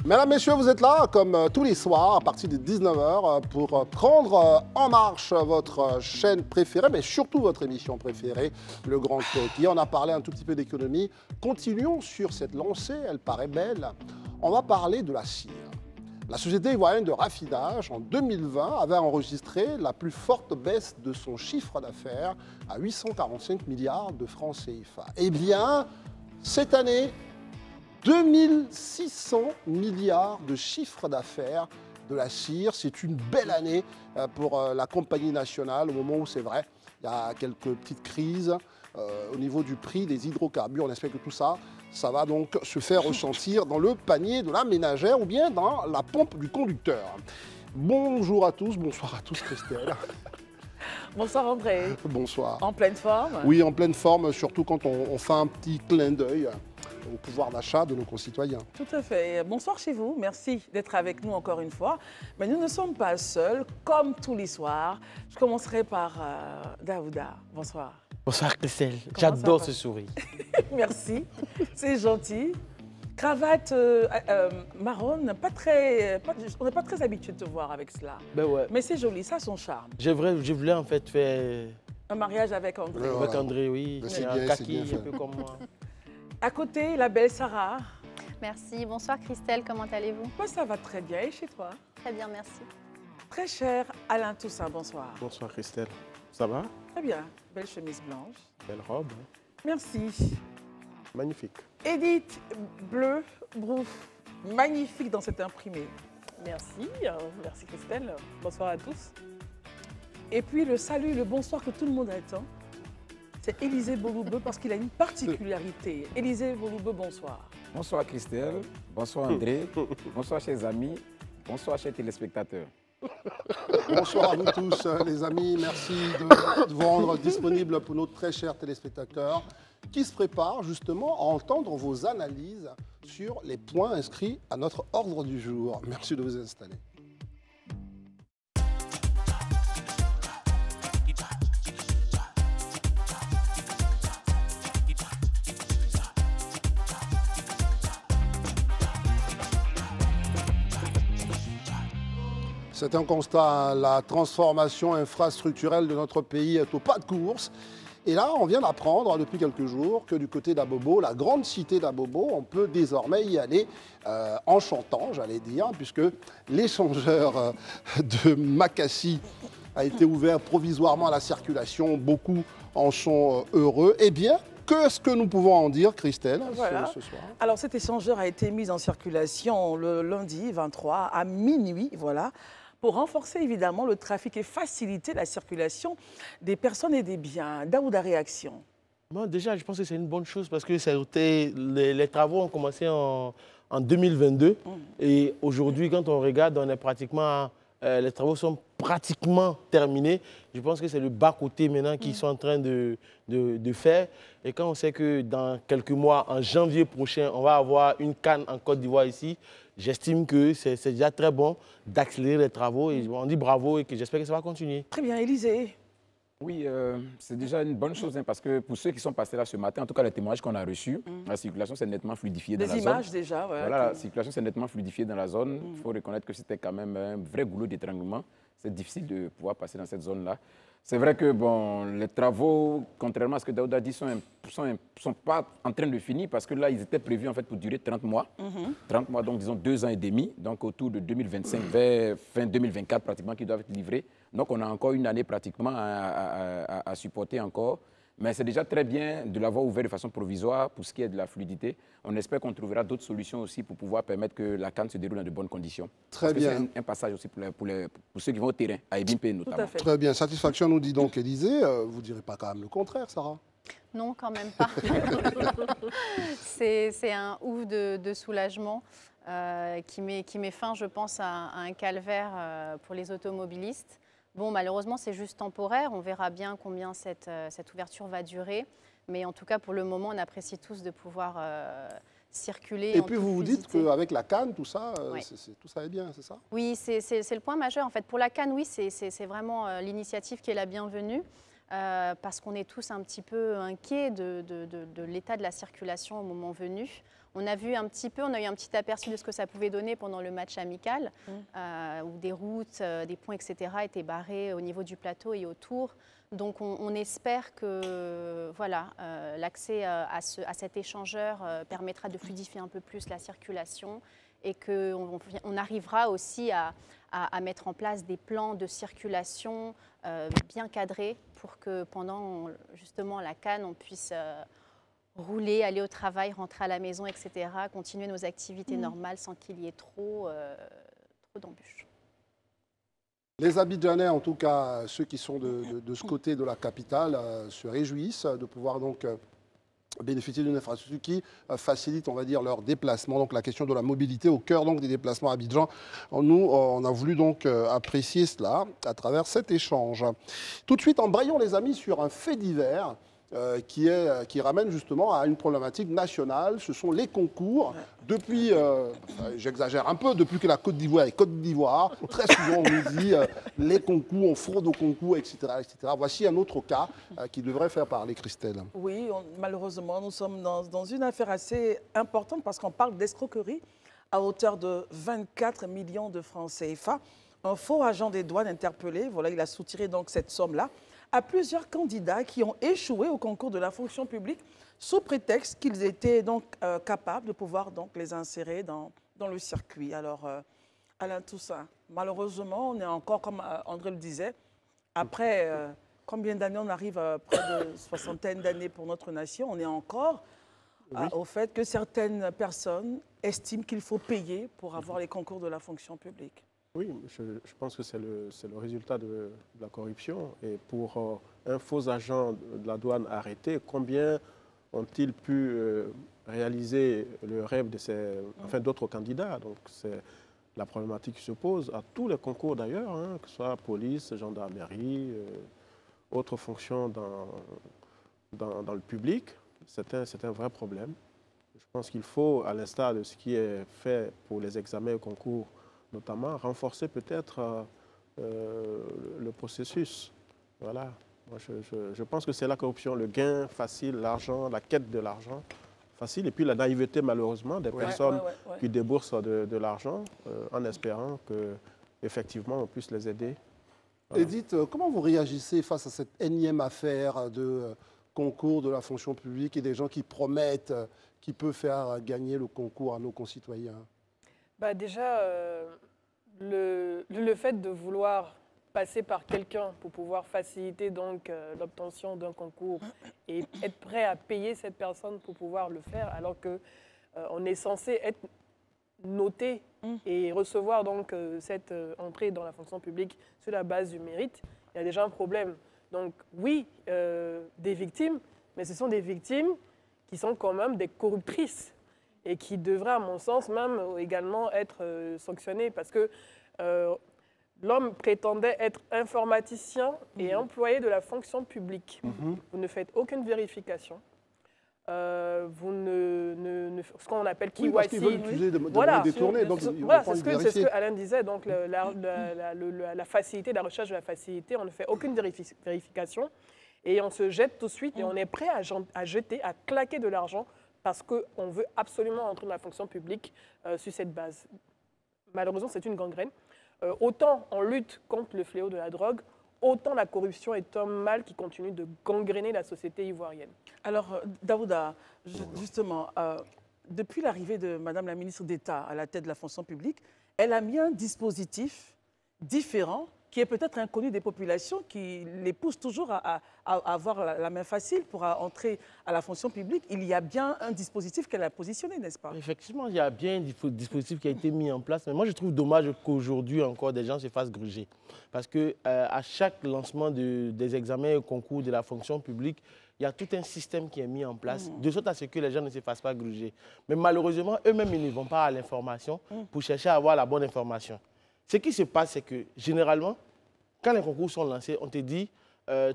Mesdames, Messieurs, vous êtes là, comme tous les soirs, à partir de 19 h, pour prendre en marche votre chaîne préférée, mais surtout votre émission préférée, Le Grand Talk. Hier, on a parlé un tout petit peu d'économie. Continuons sur cette lancée, elle paraît belle. On va parler de la cire. La société ivoirienne de raffinage, en 2020, avait enregistré la plus forte baisse de son chiffre d'affaires à 845 milliards de francs CFA. Eh bien, cette année, 2600 milliards de chiffre d'affaires de la cire. C'est une belle année pour la compagnie nationale, au moment où c'est vrai, il y a quelques petites crises au niveau du prix des hydrocarbures. On espère que tout ça, ça va donc se faire ressentir dans le panier de la ménagère ou bien dans la pompe du conducteur. Bonjour à tous, bonsoir à tous Christelle. Bonsoir André. Bonsoir. En pleine forme? Oui, en pleine forme, surtout quand on fait un petit clin d'œil au pouvoir d'achat de nos concitoyens. Tout à fait. Bonsoir chez vous. Merci d'être avec nous encore une fois. Mais nous ne sommes pas seuls, comme tous les soirs. Je commencerai par Daouda. Bonsoir. Bonsoir Christelle. Comment J'adore ça va? ce sourire. Merci. C'est gentil. Cravate marron, on n'est pas très habitué de te voir avec cela. Ben ouais. Mais c'est joli, ça a son charme. Je voulais en fait faire Un mariage avec André. Ouais, avec voilà. André, oui. Mais C'est c'est un bien, c'est kaki, bien fait. un peu comme moi. À côté, la belle Sarah. Merci. Bonsoir Christelle, comment allez-vous? Moi, ça va très bien. Et chez toi? Très bien, merci. Très cher Alain Toussaint, bonsoir. Bonsoir Christelle, ça va? Très bien. Belle chemise blanche. Belle robe, hein? Merci. Magnifique. Edith Bleu Brouf, magnifique dans cet imprimé. Merci, merci Christelle. Bonsoir à tous. Et puis le salut, le bonsoir que tout le monde attend, c'est Élisée Boloubeux parce qu'il a une particularité. Élisée Boloubeux, bonsoir. Bonsoir Christelle, bonsoir André, bonsoir chers amis, bonsoir chers téléspectateurs. Bonsoir à vous tous, les amis. Merci de vous rendre disponible pour nos très chers téléspectateurs qui se préparent justement à entendre vos analyses sur les points inscrits à notre ordre du jour. Merci de vous installer. C'est un constat, la transformation infrastructurelle de notre pays est au pas de course. Et là, on vient d'apprendre depuis quelques jours que du côté d'Abobo, la grande cité d'Abobo, on peut désormais y aller en chantant, j'allais dire, puisque l'échangeur de Makassi a été ouvert provisoirement à la circulation. Beaucoup en sont heureux. Eh bien, qu'est-ce que nous pouvons en dire, Christelle, Voilà. ce soir? Alors cet échangeur a été mis en circulation le lundi 23 à minuit, voilà, pour renforcer évidemment le trafic et faciliter la circulation des personnes et des biens. Daouda, réaction? Moi, déjà, je pense que c'est une bonne chose parce que les travaux ont commencé en 2022. Et aujourd'hui, quand on regarde, les travaux sont pratiquement terminés. Je pense que c'est le bas-côté maintenant qu'ils sont en train de faire. Et quand on sait que dans quelques mois, en janvier prochain, on va avoir une CAN en Côte d'Ivoire ici, j'estime que c'est déjà très bon d'accélérer les travaux. Et on dit bravo et que j'espère que ça va continuer. Très bien, Élisée. Oui, c'est déjà une bonne chose hein, parce que pour ceux qui sont passés là ce matin, en tout cas les témoignages qu'on a reçus, la circulation s'est nettement fluidifiée dans Des la images zone. déjà, ouais, Voilà, la qui- circulation s'est nettement fluidifiée dans la zone. Il faut reconnaître que c'était quand même un vrai goulot d'étranglement. C'est difficile de pouvoir passer dans cette zone-là. C'est vrai que bon, les travaux, contrairement à ce que Daouda dit, sont pas en train de finir parce que là, ils étaient prévus en fait pour durer 30 mois. 30 mois, donc disons 2 ans et demi, donc autour de 2025, vers fin 2024 pratiquement, qui doivent être livrés. Donc on a encore une année pratiquement à supporter encore. Mais c'est déjà très bien de l'avoir ouvert de façon provisoire pour ce qui est de la fluidité. On espère qu'on trouvera d'autres solutions aussi pour pouvoir permettre que la CAN se déroule dans de bonnes conditions. Très Parce que bien. c'est un passage aussi pour ceux qui vont au terrain, à Ebimpe notamment. Tout à fait. Très bien. Satisfaction, nous dit donc Élisée. Vous ne direz pas quand même le contraire, Sarah? Non, quand même pas. C'est un ouf de soulagement qui met fin, je pense, à un calvaire pour les automobilistes. Bon, malheureusement, c'est juste temporaire. On verra bien combien cette ouverture va durer. Mais en tout cas, pour le moment, on apprécie tous de pouvoir circuler. Et en puis toute vous vous dites fluidité. qu'avec la canne, tout ça, Oui. tout ça est bien, c'est ça? Oui, c'est le point majeur. En fait, pour la CAN, oui, c'est vraiment l'initiative qui est la bienvenue. Parce qu'on est tous un petit peu inquiets de l'état de la circulation au moment venu. On a vu un petit peu, on a eu un petit aperçu de ce que ça pouvait donner pendant le match amical, où des routes, des ponts, etc. étaient barrés au niveau du plateau et autour. Donc on espère que voilà, l'accès à cet échangeur permettra de fluidifier un peu plus la circulation et qu'on arrivera aussi à mettre en place des plans de circulation bien cadrés pour que pendant justement la CAN, on puisse rouler, aller au travail, rentrer à la maison, etc., continuer nos activités normales sans qu'il y ait trop d'embûches. Les Abidjanais, en tout cas ceux qui sont de ce côté de la capitale, se réjouissent de pouvoir donc bénéficier d'une infrastructure qui facilite, on va dire, leur déplacement. Donc la question de la mobilité au cœur donc, des déplacements à Abidjan. Nous, on a voulu donc apprécier cela à travers cet échange. Tout de suite, embrayons les amis sur un fait divers qui ramène justement à une problématique nationale. Ce sont les concours. Depuis, j'exagère un peu, depuis que la Côte d'Ivoire est Côte d'Ivoire, très souvent on nous dit les concours, on fraude aux concours, etc., etc. Voici un autre cas qui devrait faire parler Christelle. Oui, malheureusement, nous sommes dans une affaire assez importante parce qu'on parle d'escroquerie à hauteur de 24 millions de francs CFA. Un faux agent des douanes interpellé, voilà, il a soutiré donc cette somme-là à plusieurs candidats qui ont échoué au concours de la fonction publique sous prétexte qu'ils étaient donc capables de pouvoir donc les insérer dans le circuit. Alors, Alain Toussaint, malheureusement, on est encore, comme André le disait, après combien d'années on arrive à près de soixantaine d'années pour notre nation, on est encore au fait que certaines personnes estiment qu'il faut payer pour avoir les concours de la fonction publique. Oui, je pense que c'est le résultat de la corruption. Et pour un faux agent de la douane arrêté, combien ont-ils pu réaliser le rêve de d'autres candidats? Donc c'est la problématique qui se pose à tous les concours d'ailleurs, hein, que ce soit police, gendarmerie, autres fonctions dans le public. C'est un vrai problème. Je pense qu'il faut, à l'instar de ce qui est fait pour les examens et concours, notamment renforcer peut-être le processus. Voilà. Moi, je pense que c'est la corruption, le gain facile, l'argent, la quête de l'argent facile, et puis la naïveté malheureusement des personnes qui déboursent de l'argent en espérant qu'effectivement on puisse les aider. Voilà. Edith, comment vous réagissez face à cette énième affaire de concours de la fonction publique et des gens qui promettent qui peut faire gagner le concours à nos concitoyens? Bah déjà, le fait de vouloir passer par quelqu'un pour pouvoir faciliter donc l'obtention d'un concours et être prêt à payer cette personne pour pouvoir le faire, alors que on est censé être noté et recevoir donc cette entrée dans la fonction publique sur la base du mérite, il y a déjà un problème. Donc oui, des victimes, mais ce sont des victimes qui sont quand même des corruptrices et qui devraient, à mon sens, même également être sanctionnés parce que l'homme prétendait être informaticien et employé de la fonction publique. Vous ne faites aucune vérification. Vous ce qu'on appelle KYC. Oui, parce qu'ils veulent utiliser voilà, détourner. Voilà, c'est ce que Alain disait. Donc, la facilité, la recherche de la facilité, on ne fait aucune vérification et on se jette tout de suite et on est prêt à jeter, à claquer de l'argent parce qu'on veut absolument entrer dans la fonction publique sur cette base. Malheureusement, c'est une gangrène. Autant on lutte contre le fléau de la drogue, autant la corruption est un mal qui continue de gangréner la société ivoirienne. Alors, Daouda, justement, depuis l'arrivée de Madame la ministre d'État à la tête de la fonction publique, elle a mis un dispositif différent qui est peut-être inconnu des populations, qui les pousse toujours à avoir la main facile pour entrer à la fonction publique. Il y a bien un dispositif qu'elle a positionné, n'est-ce pas? Effectivement, il y a bien un dispositif qui a été mis en place. Mais moi, je trouve dommage qu'aujourd'hui encore des gens se fassent gruger. Parce qu'à chaque lancement des examens et concours de la fonction publique, il y a tout un système qui est mis en place, de sorte à ce que les gens ne se fassent pas gruger. Mais malheureusement, eux-mêmes, ils ne vont pas à l'information pour chercher à avoir la bonne information. Ce qui se passe, c'est que généralement, quand les concours sont lancés, on te dit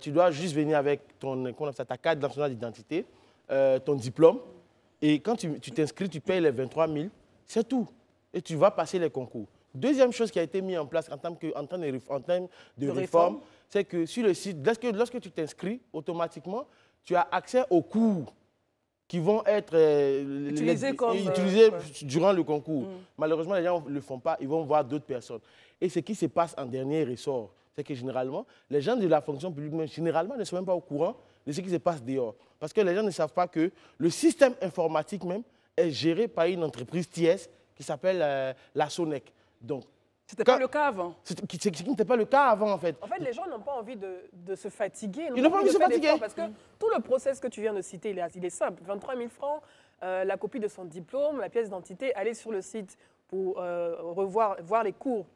tu dois juste venir avec ta carte nationale d'identité, ton diplôme, et quand tu t'inscris, tu payes les 23 000, c'est tout. Et tu vas passer les concours. Deuxième chose qui a été mise en place en termes de réforme, c'est que sur le site, lorsque tu t'inscris, automatiquement, tu as accès aux cours qui vont être utilisés durant le concours. Malheureusement, les gens ne le font pas, ils vont voir d'autres personnes. Et ce qui se passe en dernier ressort, c'est que généralement, les gens de la fonction publique, même, généralement, ne sont même pas au courant de ce qui se passe dehors. Parce que les gens ne savent pas que le système informatique même est géré par une entreprise tierce qui s'appelle la SONEC. Donc, c'était pas le cas avant. Ce qui n'était pas le cas avant, en fait. En fait, les gens n'ont pas envie de se fatiguer. Ils n'ont pas envie de se fatiguer. Parce que tout le process que tu viens de citer, il est simple. 23 000 francs, la copie de son diplôme, la pièce d'identité, aller sur le site pour voir les cours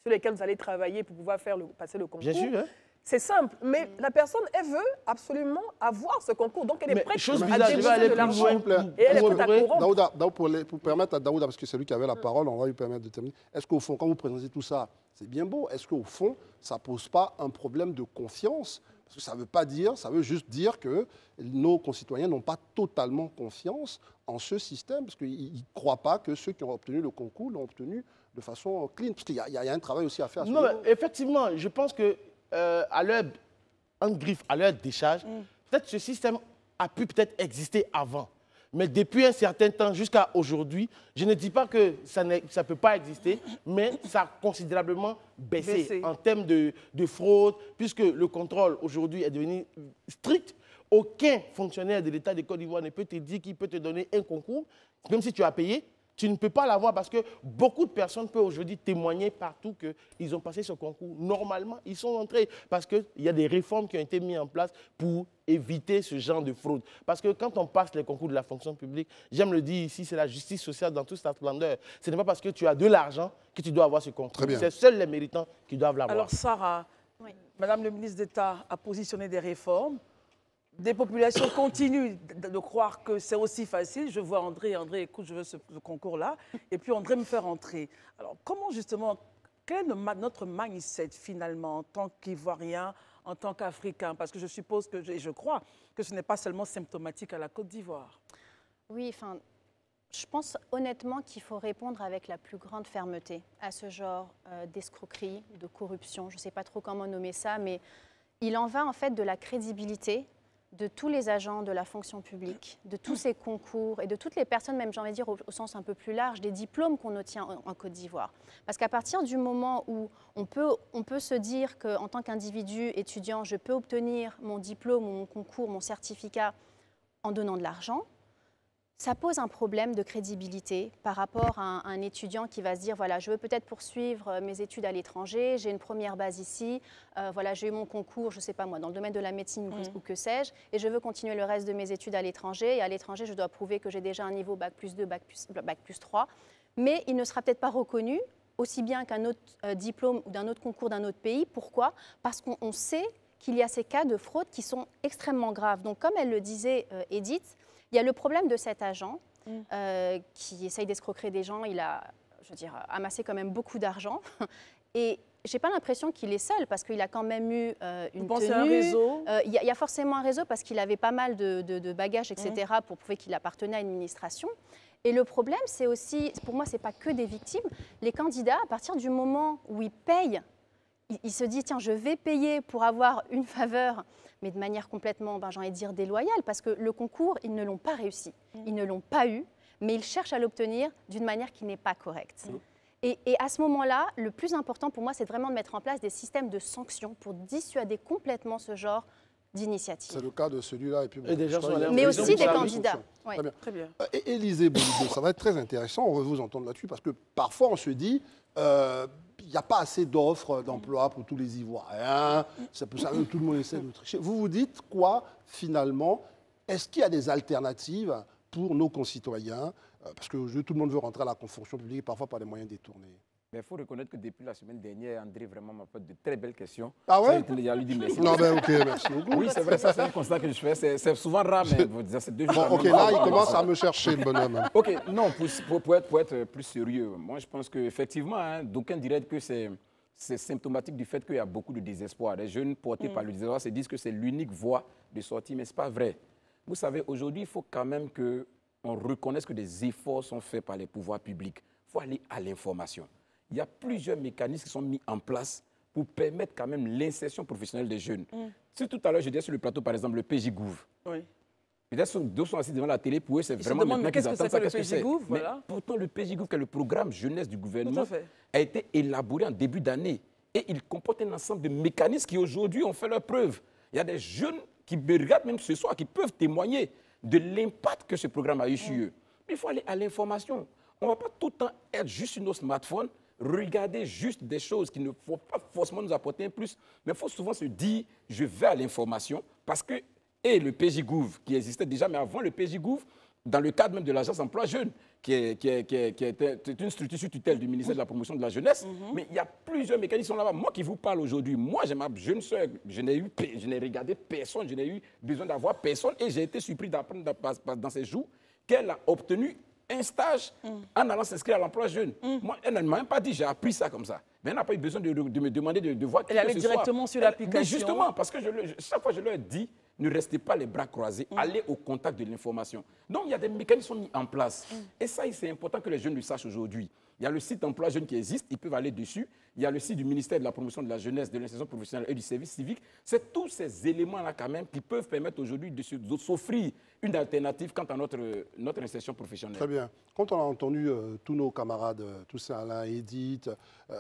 sur lesquels vous allez travailler pour pouvoir passer le concours. Bien sûr, hein. C'est simple, mais la personne, elle veut absolument avoir ce concours. Donc, elle est prête à débourser de l'argent. Et elle est prête à corrompre. Daouda, pour permettre à Daouda, parce que c'est lui qui avait la parole, on va lui permettre de terminer. Est-ce qu'au fond, quand vous présentez tout ça, c'est bien beau, est-ce qu'au fond, ça ne pose pas un problème de confiance? Parce que ça ne veut pas dire, ça veut juste dire que nos concitoyens n'ont pas totalement confiance en ce système, parce qu'ils ne croient pas que ceux qui ont obtenu le concours l'ont obtenu de façon clean. Parce qu'il y a un travail aussi à faire. Non, mais effectivement, je pense que à leur griffe, à leur décharge, peut-être ce système a pu peut-être exister avant. Mais depuis un certain temps jusqu'à aujourd'hui, je ne dis pas que ça ne peut pas exister, mais ça a considérablement baissé en termes de fraude, puisque le contrôle aujourd'hui est devenu strict. Aucun fonctionnaire de l'État de Côte d'Ivoire ne peut te dire qu'il peut te donner un concours, même si tu as payé. Tu ne peux pas l'avoir parce que beaucoup de personnes peuvent aujourd'hui témoigner partout qu'ils ont passé ce concours. Normalement, ils sont entrés parce qu'il y a des réformes qui ont été mises en place pour éviter ce genre de fraude. Parce que quand on passe les concours de la fonction publique, j'aime le dire ici, c'est la justice sociale dans toute sa splendeur. Ce n'est pas parce que tu as de l'argent que tu dois avoir ce concours. C'est seuls les méritants qui doivent l'avoir. Alors Sarah, Madame le ministre d'État a positionné des réformes. Des populations continuent de croire que c'est aussi facile. Je vois André, écoute, je veux ce concours-là. Et puis André me fait rentrer. Alors comment justement, quel est notre mindset finalement en tant qu'Ivoirien, en tant qu'Africain? Parce que je suppose que, et je crois que ce n'est pas seulement symptomatique à la Côte d'Ivoire. Oui, enfin, je pense honnêtement qu'il faut répondre avec la plus grande fermeté à ce genre d'escroquerie, de corruption. Je ne sais pas trop comment nommer ça, mais il en va en fait de la crédibilité de tous les agents de la fonction publique, de tous ces concours et de toutes les personnes, même j'ai envie de dire au sens un peu plus large, des diplômes qu'on obtient en Côte d'Ivoire. Parce qu'à partir du moment où on peut se dire qu'en tant qu'individu étudiant, je peux obtenir mon diplôme ou mon concours, mon certificat en donnant de l'argent, ça pose un problème de crédibilité par rapport à un étudiant qui va se dire, voilà, je veux peut-être poursuivre mes études à l'étranger, j'ai une première base ici, voilà, j'ai eu mon concours, je ne sais pas moi, dans le domaine de la médecine ou que sais-je, et je veux continuer le reste de mes études à l'étranger, et à l'étranger, je dois prouver que j'ai déjà un niveau Bac plus 2, Bac plus 3, mais il ne sera peut-être pas reconnu aussi bien qu'un autre diplôme ou d'un autre concours d'un autre pays. Pourquoi? Parce qu'on sait qu'il y a ces cas de fraude qui sont extrêmement graves. Donc, comme elle le disait, Edith, il y a le problème de cet agent qui essaye d'escroquer des gens. Il a, je veux dire, amassé quand même beaucoup d'argent. Et je n'ai pas l'impression qu'il est seul parce qu'il a quand même eu une tenue. Un réseau il y a forcément un réseau parce qu'il avait pas mal de bagages, etc. pour prouver qu'il appartenait à une administration. Et le problème, c'est aussi, pour moi, ce n'est pas que des victimes. Les candidats, à partir du moment où ils payent, ils se disent, tiens, je vais payer pour avoir une faveur, mais de manière complètement, j'ai envie de dire, déloyale, parce que le concours, ils ne l'ont pas réussi. Ils ne l'ont pas eu, mais ils cherchent à l'obtenir d'une manière qui n'est pas correcte. Et à ce moment-là, le plus important pour moi, c'est vraiment de mettre en place des systèmes de sanctions pour dissuader complètement ce genre d'initiative. C'est le cas de celui-là. Et puis, mais aussi des candidats. Ouais. Très bien. Élisée Bolido, ça va être très intéressant, on veut vous entendre là-dessus, parce que parfois on se dit, il n'y a pas assez d'offres d'emploi pour tous les Ivoiriens, c'est pour ça que tout le monde essaie de tricher. Vous vous dites quoi, finalement? Est-ce qu'il y a des alternatives pour nos concitoyens? Parce que tout le monde veut rentrer à la fonction publique, parfois par des moyens détournés. Mais il faut reconnaître que depuis la semaine dernière, André vraiment m'a fait de très belles questions. Ah ouais? Il a lui dit merci. Non, ben ok, merci beaucoup. Oui, c'est vrai, ça c'est un constat que je fais. C'est souvent rare, mais vous dire, c'est 2 jours. Bon, ok, là, il commence à me chercher, le bonhomme. Ok, non, pour être plus sérieux, moi je pense qu'effectivement, d'aucuns diraient que c'est symptomatique du fait qu'il y a beaucoup de désespoir. Les jeunes portés par le désespoir se disent que c'est l'unique voie de sortie, mais ce n'est pas vrai. Vous savez, aujourd'hui, il faut quand même qu'on reconnaisse que des efforts sont faits par les pouvoirs publics. Il faut aller à l'information. Il y a plusieurs mécanismes qui sont mis en place pour permettre quand même l'insertion professionnelle des jeunes. Si tout à l'heure, je disais sur le plateau, par exemple, le PJ Gouv. Oui. Peut-être d'autres sont assis devant la télé, pour eux, c'est vraiment maintenant qu'ils attendent ça. Qu'est-ce que c'est? Mais pourtant, le PJGouv, qui est le programme jeunesse du gouvernement, a été élaboré en début d'année. Et il comporte un ensemble de mécanismes qui, aujourd'hui, ont fait leur preuve. Il y a des jeunes qui me regardent même ce soir, qui peuvent témoigner de l'impact que ce programme a eu sur eux. Mais il faut aller à l'information. On ne va pas tout le temps être juste sur nos smartphones, regarder juste des choses qui ne vont pas forcément nous apporter un plus. Mais il faut souvent se dire, je vais à l'information parce que et le PJGouv qui existait déjà, mais avant le PJGouv, dans le cadre même de l'agence emploi jeune, qui est une structure sous tutelle du ministère de la promotion de la jeunesse, mais il y a plusieurs mécanismes là-bas. Moi qui vous parle aujourd'hui, moi j'ai ma jeune soeur, je n'ai regardé personne, je n'ai eu besoin d'avoir personne, et j'ai été surpris d'apprendre dans ces jours qu'elle a obtenu un stage en allant s'inscrire à l'emploi jeune. Moi, elle ne m'a même pas dit, j'ai appris ça comme ça. Mais elle n'a pas eu besoin de me demander de voir qui que ce soit. Elle allait directement sur l'application. Mais justement, parce que chaque fois je leur dis, ne restez pas les bras croisés, allez au contact de l'information. Donc, il y a des mécanismes qui sont mis en place. Et ça, c'est important que les jeunes le sachent aujourd'hui. Il y a le site emploi jeune qui existe, ils peuvent aller dessus. Il y a le site du ministère de la promotion de la jeunesse, de l'insertion professionnelle et du service civique. C'est tous ces éléments-là quand même qui peuvent permettre aujourd'hui de s'offrir une alternative quant à notre insertion professionnelle. Très bien. Quand on a entendu tous nos camarades, Toussaint, Alain, Edith,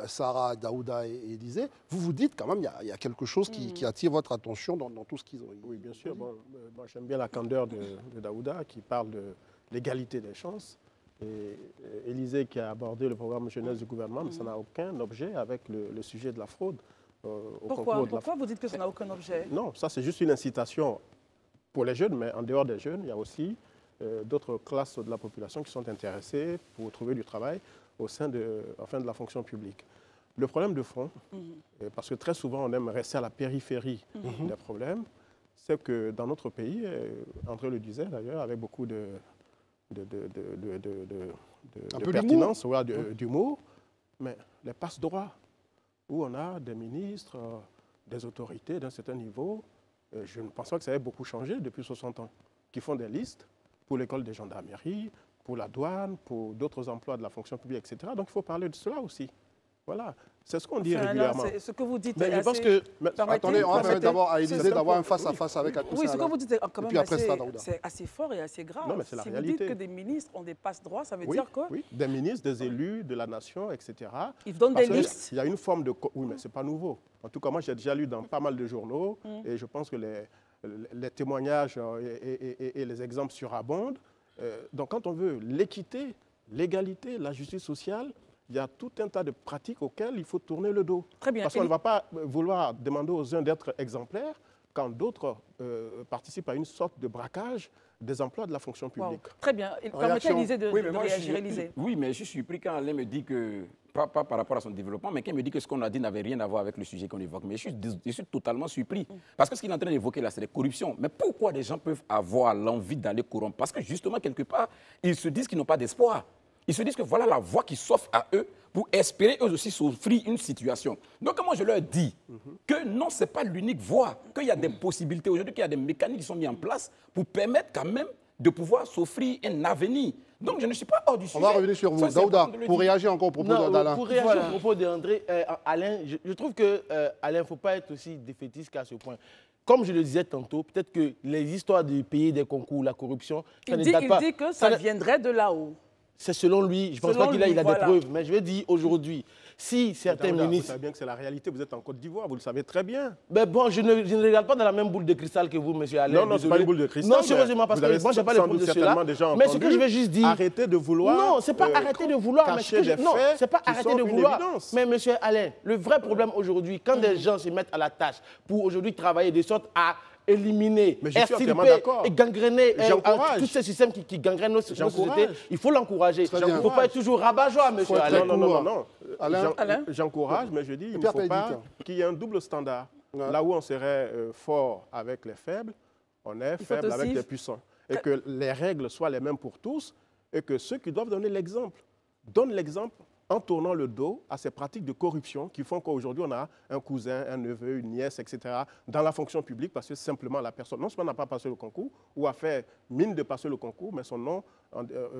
Sarah, Daouda et Élisée, vous vous dites quand même qu'il y a quelque chose qui attire votre attention dans tout ce qu'ils ont dit. Oui, bien sûr. Bon, moi, j'aime bien la candeur de Daouda qui parle de l'égalité des chances. Et Élisée qui a abordé le programme jeunesse du gouvernement, mais ça n'a aucun objet avec le sujet de la fraude. Pourquoi vous dites que ça n'a aucun objet? Non, ça c'est juste une incitation pour les jeunes, mais en dehors des jeunes, il y a aussi d'autres classes de la population qui sont intéressées pour trouver du travail au sein de la fonction publique. Le problème de fond, parce que très souvent on aime rester à la périphérie des problèmes, c'est que dans notre pays, André le disait d'ailleurs, avec beaucoup de pertinence, d'humour, mais les passe-droits, où on a des ministres, des autorités d'un certain niveau, je ne pense pas que ça ait beaucoup changé depuis 60 ans, qui font des listes pour l'école des gendarmeries, pour la douane, pour d'autres emplois de la fonction publique, etc. Donc il faut parler de cela aussi. Voilà, c'est ce qu'on dit régulièrement. Non, ce que vous dites, mais je pense que... Attendez, on va permettre d'abord à Élisée d'avoir un face-à-face avec Toussaint. Oui, ce que vous dites quand même c'est assez fort et assez grave. Non, mais c'est la réalité. Si vous dites que des ministres ont des passe-droits, ça veut dire quoi? Oui, des ministres, des élus, de la nation, etc. Ils donnent des listes. Il y a une forme de... Oui, mais ce n'est pas nouveau. En tout cas, moi, j'ai déjà lu dans pas mal de journaux et je pense que les témoignages et les exemples surabondent. Donc, quand on veut l'équité, l'égalité, la justice sociale, il y a tout un tas de pratiques auxquelles il faut tourner le dos. Très bien. Parce qu'on ne va pas vouloir demander aux uns d'être exemplaires quand d'autres participent à une sorte de braquage des emplois de la fonction publique. Wow. Très bien. Permettez à Élisée de réagir. Élisée. Oui, mais je suis surpris quand Alain me dit que, pas par rapport à son développement, mais quand il me dit que ce qu'on a dit n'avait rien à voir avec le sujet qu'on évoque. Mais je suis totalement surpris. Parce que ce qu'il est en train d'évoquer là, c'est la corruption. Mais pourquoi les gens peuvent avoir l'envie d'aller corrompre? Parce que justement, quelque part, ils se disent qu'ils n'ont pas d'espoir. Ils se disent que voilà la voie qui s'offre à eux pour espérer eux aussi s'offrir une situation. Donc moi je leur dis que non, ce n'est pas l'unique voie, qu'il y a des possibilités aujourd'hui, qu'il y a des mécanismes qui sont mis en place pour permettre quand même de pouvoir s'offrir un avenir. Donc je ne suis pas hors du sujet. On va revenir sur vous. Daouda, pour réagir encore au propos d'Alain. Pour réagir au propos d'André, Alain, je trouve que Alain, il ne faut pas être aussi défaitiste qu'à ce point. Comme je le disais tantôt, peut-être que les histoires de payer des concours, la corruption, il dit que ça viendrait de là-haut. C'est selon lui. Je ne pense pas qu'il a des preuves. Mais je vais dire aujourd'hui, si certains ministres... Vous savez bien que c'est la réalité. Vous êtes en Côte d'Ivoire, vous le savez très bien. Ben bon, je ne regarde pas dans la même boule de cristal que vous, monsieur Alain. Non, ce n'est pas une boule de cristal. Non, sérieusement, parce que moi, je n'ai pas les preuves de cela. Mais ce que je vais juste dire... Arrêtez de vouloir... Non, ce n'est pas arrêter de vouloir. Cacher des faits. Non, ce n'est pas arrêter de vouloir. Mais monsieur Alain, le vrai problème aujourd'hui, quand des gens se mettent à la tâche pour aujourd'hui travailler de sorte à éliminer, extirper et gangréner tous ces systèmes qui gangrènent nos sociétés, il faut l'encourager. Il ne faut pas être toujours rabat-joie, monsieur Alain. Non. J'encourage, mais je dis il ne faut pas qu'il y ait un double standard. Là où on serait fort avec les faibles, on est faible avec les puissants. Et que les règles soient les mêmes pour tous et que ceux qui doivent donner l'exemple donnent l'exemple en tournant le dos à ces pratiques de corruption qui font qu'aujourd'hui, on a un cousin, un neveu, une nièce, etc., dans la fonction publique parce que simplement la personne, non seulement n'a pas passé le concours ou a fait mine de passer le concours, mais son nom,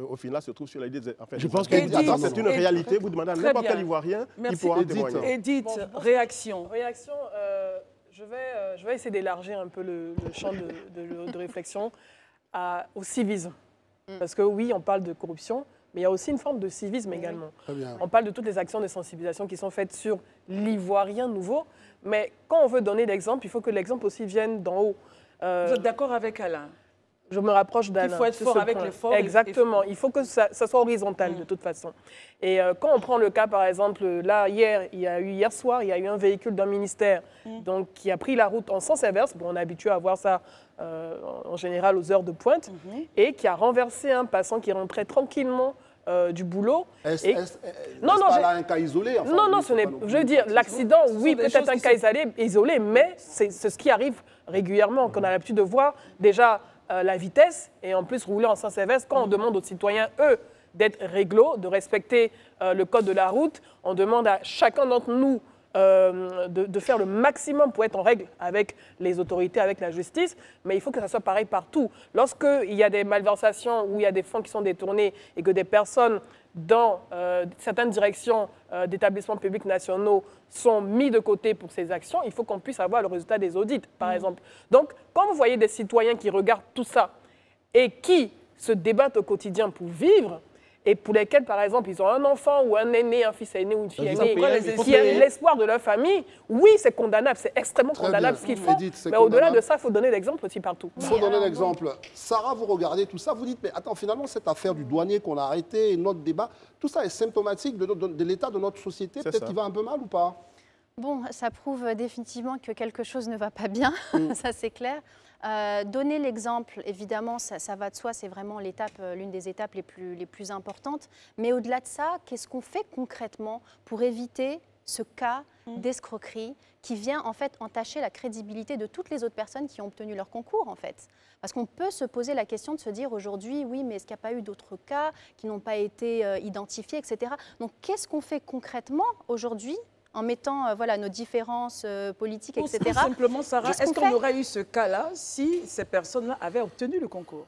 au final, se trouve sur la liste. En fait, je pense que c'est une réalité. Vous demandez à n'importe quel Ivoirien, il pourra témoigner. Edith, réaction. Je vais essayer d'élargir un peu le champ de réflexion. au civisme. Parce que oui, on parle de corruption, mais il y a aussi une forme de civisme également. Très bien. On parle de toutes les actions de sensibilisation qui sont faites sur l'ivoirien nouveau, mais quand on veut donner l'exemple, il faut que l'exemple aussi vienne d'en haut. Vous êtes d'accord avec Alain? Je me rapproche d'Alain. Il faut être sur fort ce avec point. les forts. Exactement. Il faut que ça soit horizontal de toute façon. Et quand on prend le cas, par exemple, là, hier soir, il y a eu un véhicule d'un ministère donc, qui a pris la route en sens inverse. Bon, on est habitué à voir ça en général aux heures de pointe. Et qui a renversé un passant qui rentrait tranquillement du boulot. Non, là un cas isolé. Enfin, non, ce n'est. Je veux dire, l'accident, oui, peut-être un cas isolé, mais c'est ce qui arrive régulièrement, qu'on a l'habitude de voir déjà la vitesse et en plus rouler en sens inverse. Quand on demande aux citoyens, eux, d'être réglo, de respecter le code de la route, on demande à chacun d'entre nous de faire le maximum pour être en règle avec les autorités, avec la justice, mais il faut que ça soit pareil partout. Lorsqu'il y a des malversations ou il y a des fonds qui sont détournés et que des personnes dans certaines directions d'établissements publics nationaux sont mis de côté pour ces actions, il faut qu'on puisse avoir le résultat des audits, par exemple. Donc, quand vous voyez des citoyens qui regardent tout ça et qui se débattent au quotidien pour vivre, et pour lesquels, par exemple, ils ont un enfant ou un aîné, un fils aîné ou une fille aînée, qui a l'espoir de leur famille, oui, c'est condamnable, c'est extrêmement condamnable ce qu'ils font. Mais au-delà de ça, il faut donner l'exemple aussi partout. Il faut donner l'exemple. Sarah, vous regardez tout ça, vous dites, mais attends, finalement, cette affaire du douanier qu'on a arrêté, notre débat, tout ça est symptomatique de l'état de notre société. Peut-être qu'il va un peu mal ou pas? Bon, ça prouve définitivement que quelque chose ne va pas bien, ça c'est clair. Donner l'exemple, évidemment, ça va de soi, c'est vraiment l'une des étapes les plus importantes. Mais au-delà de ça, qu'est-ce qu'on fait concrètement pour éviter ce cas d'escroquerie qui vient en fait entacher la crédibilité de toutes les autres personnes qui ont obtenu leur concours en fait? Parce qu'on peut se poser la question de se dire aujourd'hui, oui, mais est-ce qu'il n'y a pas eu d'autres cas qui n'ont pas été identifiés, etc. Donc qu'est-ce qu'on fait concrètement aujourd'hui en mettant voilà, nos différences politiques, etc. Tout simplement, Sarah, est-ce qu'on aurait eu ce cas-là si ces personnes-là avaient obtenu le concours?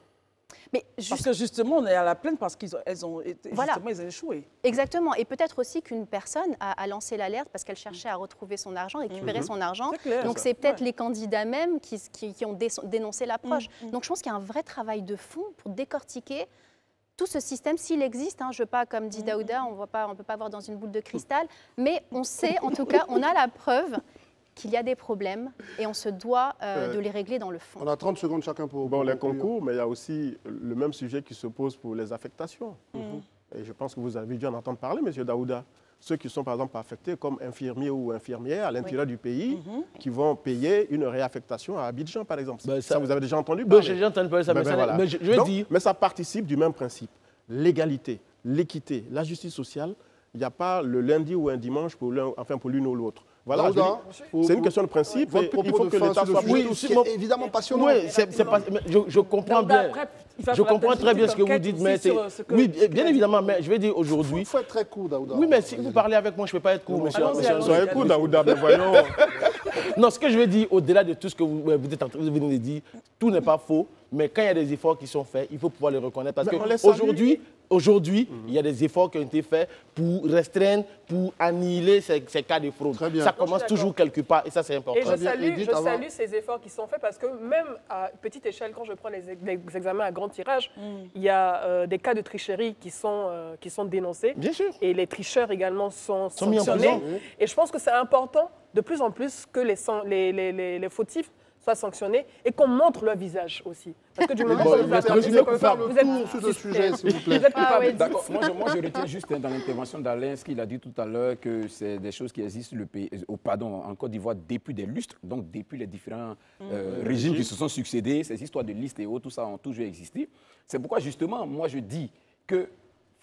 Mais parce que justement, on est à la plaine parce qu'elles ont échoué. Exactement. Et peut-être aussi qu'une personne a lancé l'alerte parce qu'elle cherchait à retrouver son argent, récupérer son argent. Donc c'est peut-être les candidats même qui ont dénoncé l'approche. Donc je pense qu'il y a un vrai travail de fond pour décortiquer tout ce système, s'il existe, je ne veux pas, comme dit Daouda, on ne peut pas voir dans une boule de cristal, mais on sait, en tout cas, on a la preuve qu'il y a des problèmes et on se doit de les régler dans le fond. On a 30 secondes chacun pour... Bon, les concours, mais il y a aussi le même sujet qui se pose pour les affectations. Et je pense que vous avez dû en entendre parler, M. Daouda. Ceux qui sont, par exemple, affectés comme infirmiers ou infirmières à l'intérieur du pays, qui vont payer une réaffectation à Abidjan, par exemple. Ça, vous avez déjà entendu parler? J'ai déjà entendu parler de ça, mais je vais dire... Mais ça participe du même principe. L'égalité, l'équité, la justice sociale, il n'y a pas le lundi ou un dimanche pour l'une ou l'autre. Voilà, c'est une question de principe. Il faut que l'État soit... Oui, c'est évidemment passionnant. Oui, je comprends bien. Je comprends très bien ce que vous dites, mais oui, bien évidemment, mais je vais dire aujourd'hui... Il faut être très court, Daouda. Oui, mais si vous parlez avec moi, je ne peux pas être court, monsieur. Soyez court, Daouda, mais voyons... Non, ce que je veux dire, au-delà de tout ce que vous êtes en train de venir de dire, tout n'est pas faux, mais quand il y a des efforts qui sont faits, il faut pouvoir les reconnaître. Parce qu'aujourd'hui, il y a des efforts qui ont été faits pour restreindre, pour annihiler ces cas de fraude. Ça commence toujours quelque part et ça, c'est important. Et je salue ces efforts qui sont faits parce que même à petite échelle, quand je prends les examens à grand tirage, il y a des cas de tricherie qui sont dénoncés. Bien sûr. Et les tricheurs également sont sanctionnés. Et je pense que c'est important de plus en plus que les fautifs soient sanctionnés et qu'on montre leur visage aussi. Parce que du moment où vous êtes sur ce sujet, s'il vous plaît. D'accord. Moi, je retiens juste dans l'intervention d'Alain ce qu'il a dit tout à l'heure, que c'est des choses qui existent en Côte d'Ivoire depuis des lustres, donc depuis les différents régimes qui se sont succédés, ces histoires de listes et autres, tout ça ont toujours existé. C'est pourquoi, justement, moi, je dis que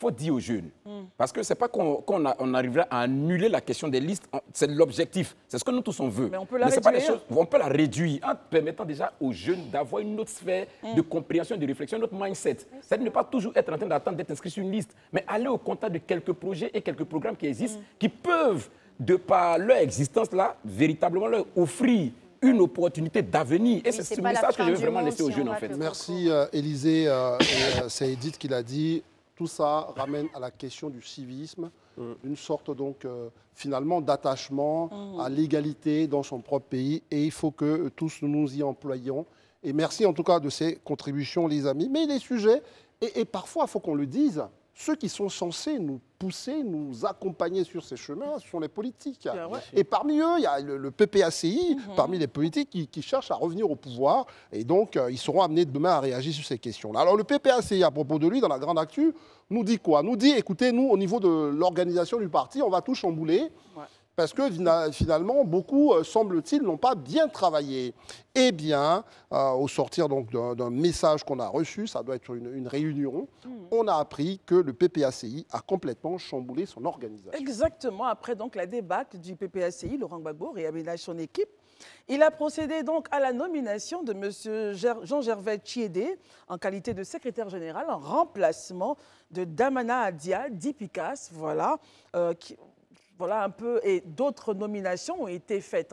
faut dire aux jeunes. Parce que ce n'est pas qu'on arrivera à annuler la question des listes, c'est l'objectif, c'est ce que nous tous on veut. Mais on peut la réduire. On peut la réduire en permettant déjà aux jeunes d'avoir une autre sphère de compréhension, de réflexion, notre mindset. C'est-à-dire ne pas toujours être en train d'attendre d'être inscrit sur une liste, mais aller au contact de quelques projets et quelques programmes qui existent, qui peuvent, de par leur existence là, véritablement leur offrir une opportunité d'avenir. Et c'est ce message que je veux vraiment laisser aux jeunes en fait. Merci Élisée, c'est Edith qui l'a dit. Tout ça ramène à la question du civisme, une sorte donc finalement d'attachement à l'égalité dans son propre pays. Et il faut que tous nous nous y employions. Et merci en tout cas de ces contributions, les amis. Mais les sujets, et parfois, il faut qu'on le dise, ceux qui sont censés nous pousser, nous accompagner sur ces chemins, ce sont les politiques. Et parmi eux, il y a le PPACI, parmi les politiques qui cherchent à revenir au pouvoir. Et donc, ils seront amenés demain à réagir sur ces questions-là. Alors, le PPACI, à propos de lui, dans la grande actu, nous dit quoi? Nous dit, écoutez, nous, au niveau de l'organisation du parti, on va tout chambouler. Parce que finalement, beaucoup, semble-t-il, n'ont pas bien travaillé. Eh bien, au sortir donc d'un message qu'on a reçu, ça doit être une réunion, on a appris que le PPACI a complètement chamboulé son organisation. Exactement, après donc la débâcle du PPACI, Laurent Gbagbo réaménage son équipe. Il a procédé donc à la nomination de M. Jean-Gervais Chiédé en qualité de secrétaire général en remplacement de Damana Adia, d'Ipicas, voilà, voilà un peu, et d'autres nominations ont été faites.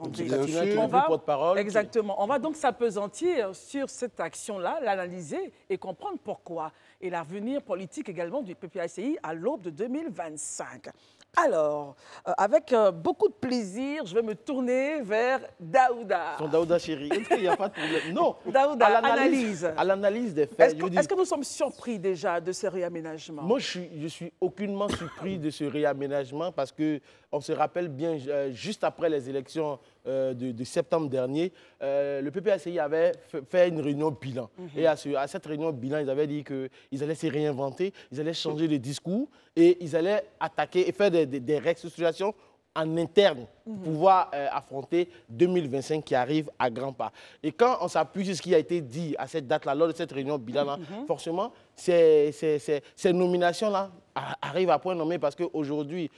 Exactement. On va donc s'appesantir sur cette action-là, l'analyser et comprendre pourquoi. Et l'avenir politique également du PPACI à l'aube de 2025. Alors, avec beaucoup de plaisir, je vais me tourner vers Daouda. Son Daouda chéri, il n'y a pas de problème. Non, Daouda, analyse. À l'analyse des faits. Est-ce que nous sommes surpris déjà de ce réaménagement? Moi, je suis aucunement surpris de ce réaménagement parce qu'on se rappelle bien, juste après les élections de septembre dernier, le PPACI avait fait une réunion bilan. Et à cette réunion bilan, ils avaient dit qu'ils allaient se réinventer, ils allaient changer de discours et ils allaient attaquer et faire des restructurations en interne pour pouvoir affronter 2025 qui arrive à grands pas. Et quand on s'appuie sur ce qui a été dit à cette date-là, lors de cette réunion bilan, forcément, ces nominations-là arrivent à point nommé parce qu'aujourd'hui,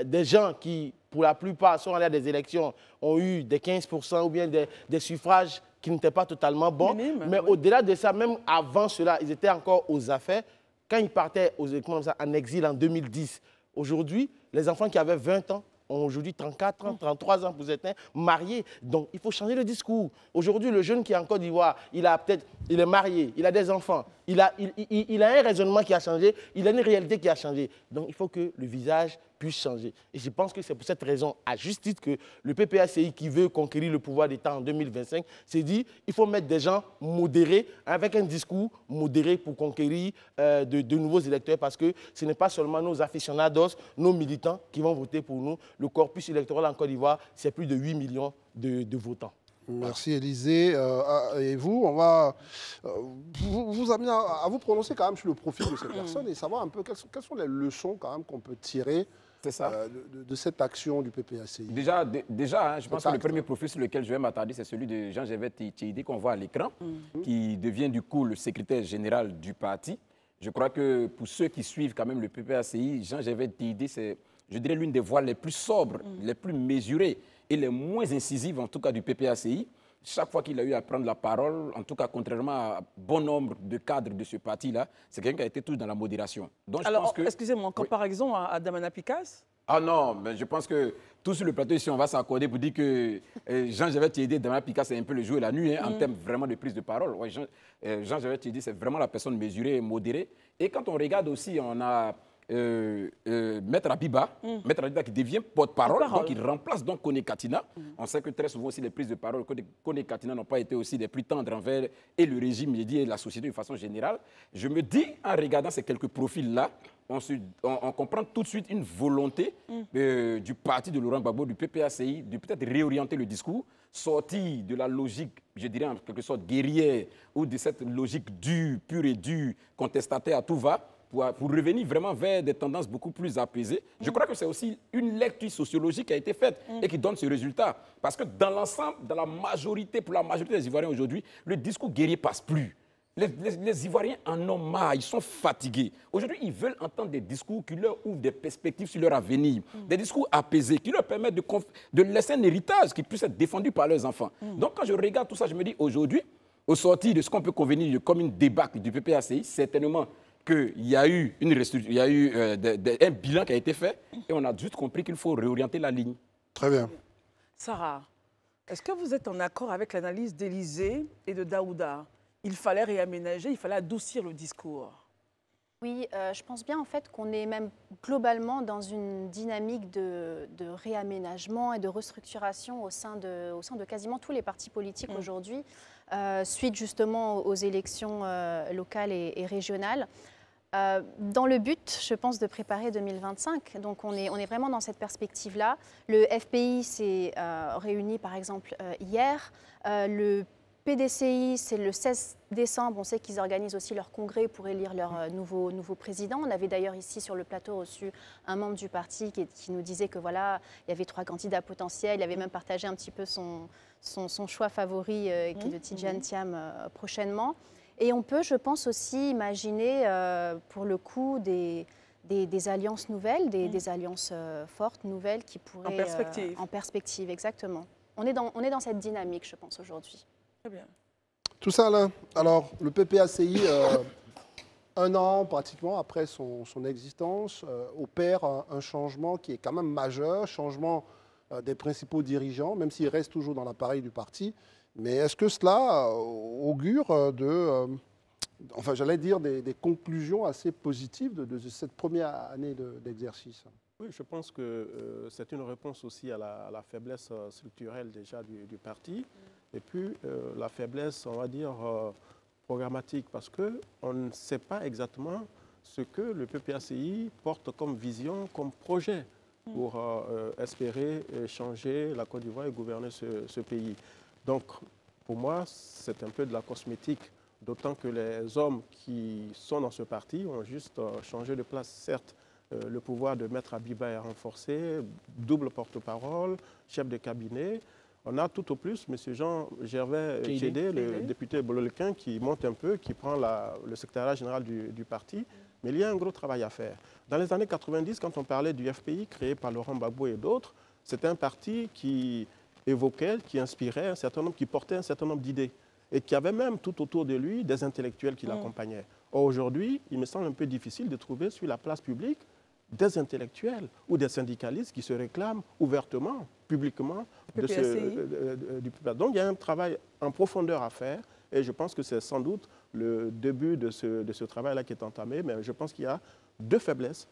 des gens qui, pour la plupart, sont allés à des élections, ont eu des 15% ou bien des suffrages qui n'étaient pas totalement bons. Mais au-delà de ça, même avant cela, ils étaient encore aux affaires. Quand ils partaient en exil en 2010, aujourd'hui, les enfants qui avaient 20 ans ont aujourd'hui 34 ans, 33 ans pour certains, mariés. Donc, il faut changer le discours. Aujourd'hui, le jeune qui est en Côte d'Ivoire, il est marié, il a des enfants, il a un raisonnement qui a changé, il a une réalité qui a changé. Donc, il faut que le visage puisse changer. Et je pense que c'est pour cette raison, à juste titre, que le PPACI, qui veut conquérir le pouvoir d'État en 2025, s'est dit il faut mettre des gens modérés, avec un discours modéré pour conquérir de nouveaux électeurs, parce que ce n'est pas seulement nos aficionados, nos militants qui vont voter pour nous. Le corpus électoral en Côte d'Ivoire, c'est plus de 8 millions de votants. Merci Élisée. Et vous, on va vous amener à vous prononcer quand même sur le profil de cette personne et savoir un peu quelles sont les leçons quand même qu'on peut tirer de cette action du PPACI. Déjà hein, je pense que le premier profil sur lequel je vais m'attarder, c'est celui de Jean-Gervais Chiédé qu'on voit à l'écran, qui devient du coup le secrétaire général du parti. Je crois que pour ceux qui suivent quand même le PPACI, Jean-Gervais Chiédé, c'est, je dirais, l'une des voix les plus sobres, les plus mesurées et les moins incisives, en tout cas, du PPACI. Chaque fois qu'il a eu à prendre la parole, en tout cas, contrairement à bon nombre de cadres de ce parti-là, c'est quelqu'un qui a été toujours dans la modération. Donc, alors, excusez-moi, en comparaison à Damana Picas? Ah non, mais je pense que tout sur le plateau ici, on va s'accorder pour dire que Jean-Gervais Chiédé, Damana Picas, c'est un peu le jour et la nuit en termes vraiment de prise de parole. Ouais, Jean-Gervais Chiédé, c'est vraiment la personne mesurée et modérée. Et quand on regarde aussi, on a Maître Abiba, Maître Abiba qui devient porte-parole, donc il remplace donc Koné Katina. On sait que très souvent aussi les prises de parole Koné Katina n'ont pas été aussi les plus tendres envers et le régime et la société de façon générale. Je me dis, en regardant ces quelques profils-là, on comprend tout de suite une volonté du parti de Laurent Gbagbo, du PPACI, de peut-être réorienter le discours, sortir de la logique, je dirais en quelque sorte guerrière, ou de cette logique dure, pure et dure, contestataire à tout va, pour revenir vraiment vers des tendances beaucoup plus apaisées. Je crois que c'est aussi une lecture sociologique qui a été faite et qui donne ce résultat. Parce que dans l'ensemble, pour la majorité des Ivoiriens aujourd'hui, le discours guerrier ne passe plus. Les Ivoiriens en ont marre, ils sont fatigués. Aujourd'hui, ils veulent entendre des discours qui leur ouvrent des perspectives sur leur avenir, des discours apaisés, qui leur permettent de laisser un héritage qui puisse être défendu par leurs enfants. Donc quand je regarde tout ça, je me dis aujourd'hui, au sortir de ce qu'on peut convenir comme une débâcle du PPACI, certainement qu'il y a eu, un bilan qui a été fait et on a juste compris qu'il faut réorienter la ligne. Très bien. Sarah, est-ce que vous êtes en accord avec l'analyse d'Élisée et de Daouda? Il fallait réaménager, il fallait adoucir le discours. Oui, je pense bien en fait qu'on est même globalement dans une dynamique de réaménagement et de restructuration au sein de quasiment tous les partis politiques aujourd'hui, suite justement aux élections locales et régionales. Dans le but, je pense, de préparer 2025. Donc on est vraiment dans cette perspective-là. Le FPI s'est réuni par exemple hier. Le PDCI, c'est le 16 décembre. On sait qu'ils organisent aussi leur congrès pour élire leur nouveau président. On avait d'ailleurs ici sur le plateau reçu un membre du parti qui nous disait que voilà, il y avait 3 candidats potentiels. Il avait même partagé un petit peu son choix favori, qui est de Tidjane Thiam prochainement. Et on peut, je pense, aussi imaginer pour le coup des alliances nouvelles, des alliances fortes, nouvelles qui pourraient… En perspective. En perspective, exactement. On est dans cette dynamique, je pense, aujourd'hui. Très bien. Tout ça, Alain. Alors, le PPACI, 1 an pratiquement après son existence, opère un changement qui est quand même majeur, changement des principaux dirigeants, même s'ils restent toujours dans l'appareil du parti. Mais est-ce que cela augure enfin j'allais dire, des conclusions assez positives de cette première année d'exercice? Oui, je pense que c'est une réponse aussi à la faiblesse structurelle déjà du parti. Et puis la faiblesse, on va dire, programmatique, parce qu'on ne sait pas exactement ce que le PPACI porte comme vision, comme projet pour espérer changer la Côte d'Ivoire et gouverner ce pays. Donc, pour moi, c'est un peu de la cosmétique, d'autant que les hommes qui sont dans ce parti ont juste changé de place, certes. Le pouvoir de Maître Abiba est renforcé, double porte-parole, chef de cabinet. On a tout au plus M. Jean-Gervais Tchédé, le député bololquin, qui monte un peu, qui prend le secrétariat général du parti. Mais il y a un gros travail à faire. Dans les années 90, quand on parlait du FPI, créé par Laurent Gbagbo et d'autres, c'était un parti qui évoquait, qui inspirait un certain nombre, qui portait un certain nombre d'idées. Et qui avait même tout autour de lui des intellectuels qui l'accompagnaient. Or, aujourd'hui, il me semble un peu difficile de trouver sur la place publique des intellectuels ou des syndicalistes qui se réclament ouvertement, publiquement du PPACI. Donc, il y a un travail en profondeur à faire et je pense que c'est sans doute le début de ce travail-là qui est entamé, mais je pense qu'il y a 2 faiblesses.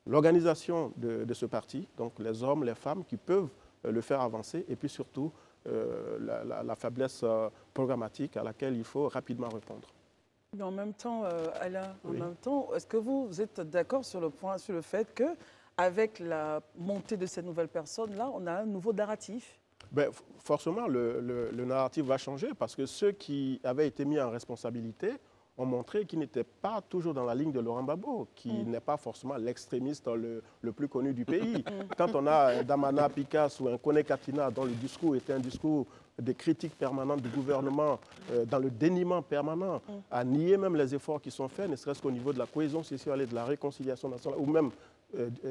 L'organisation de ce parti, donc les hommes, les femmes qui peuvent le faire avancer, et puis surtout la faiblesse programmatique à laquelle il faut rapidement répondre. Mais en même temps, Alain, est-ce que vous êtes d'accord sur le fait qu'avec la montée de ces nouvelles personnes-là, on a un nouveau narratif? Ben, forcément, le narratif va changer parce que ceux qui avaient été mis en responsabilité ont montré qu'ils n'étaient pas toujours dans la ligne de Laurent Gbagbo, qui n'est pas forcément l'extrémiste le plus connu du pays. Quand on a un Damana Picasse ou un Kone Katina dont le discours était un discours de critique permanente du gouvernement, dans le déniement permanent, à nier même les efforts qui sont faits, ne serait-ce qu'au niveau de la cohésion sociale et de la réconciliation nationale, ou même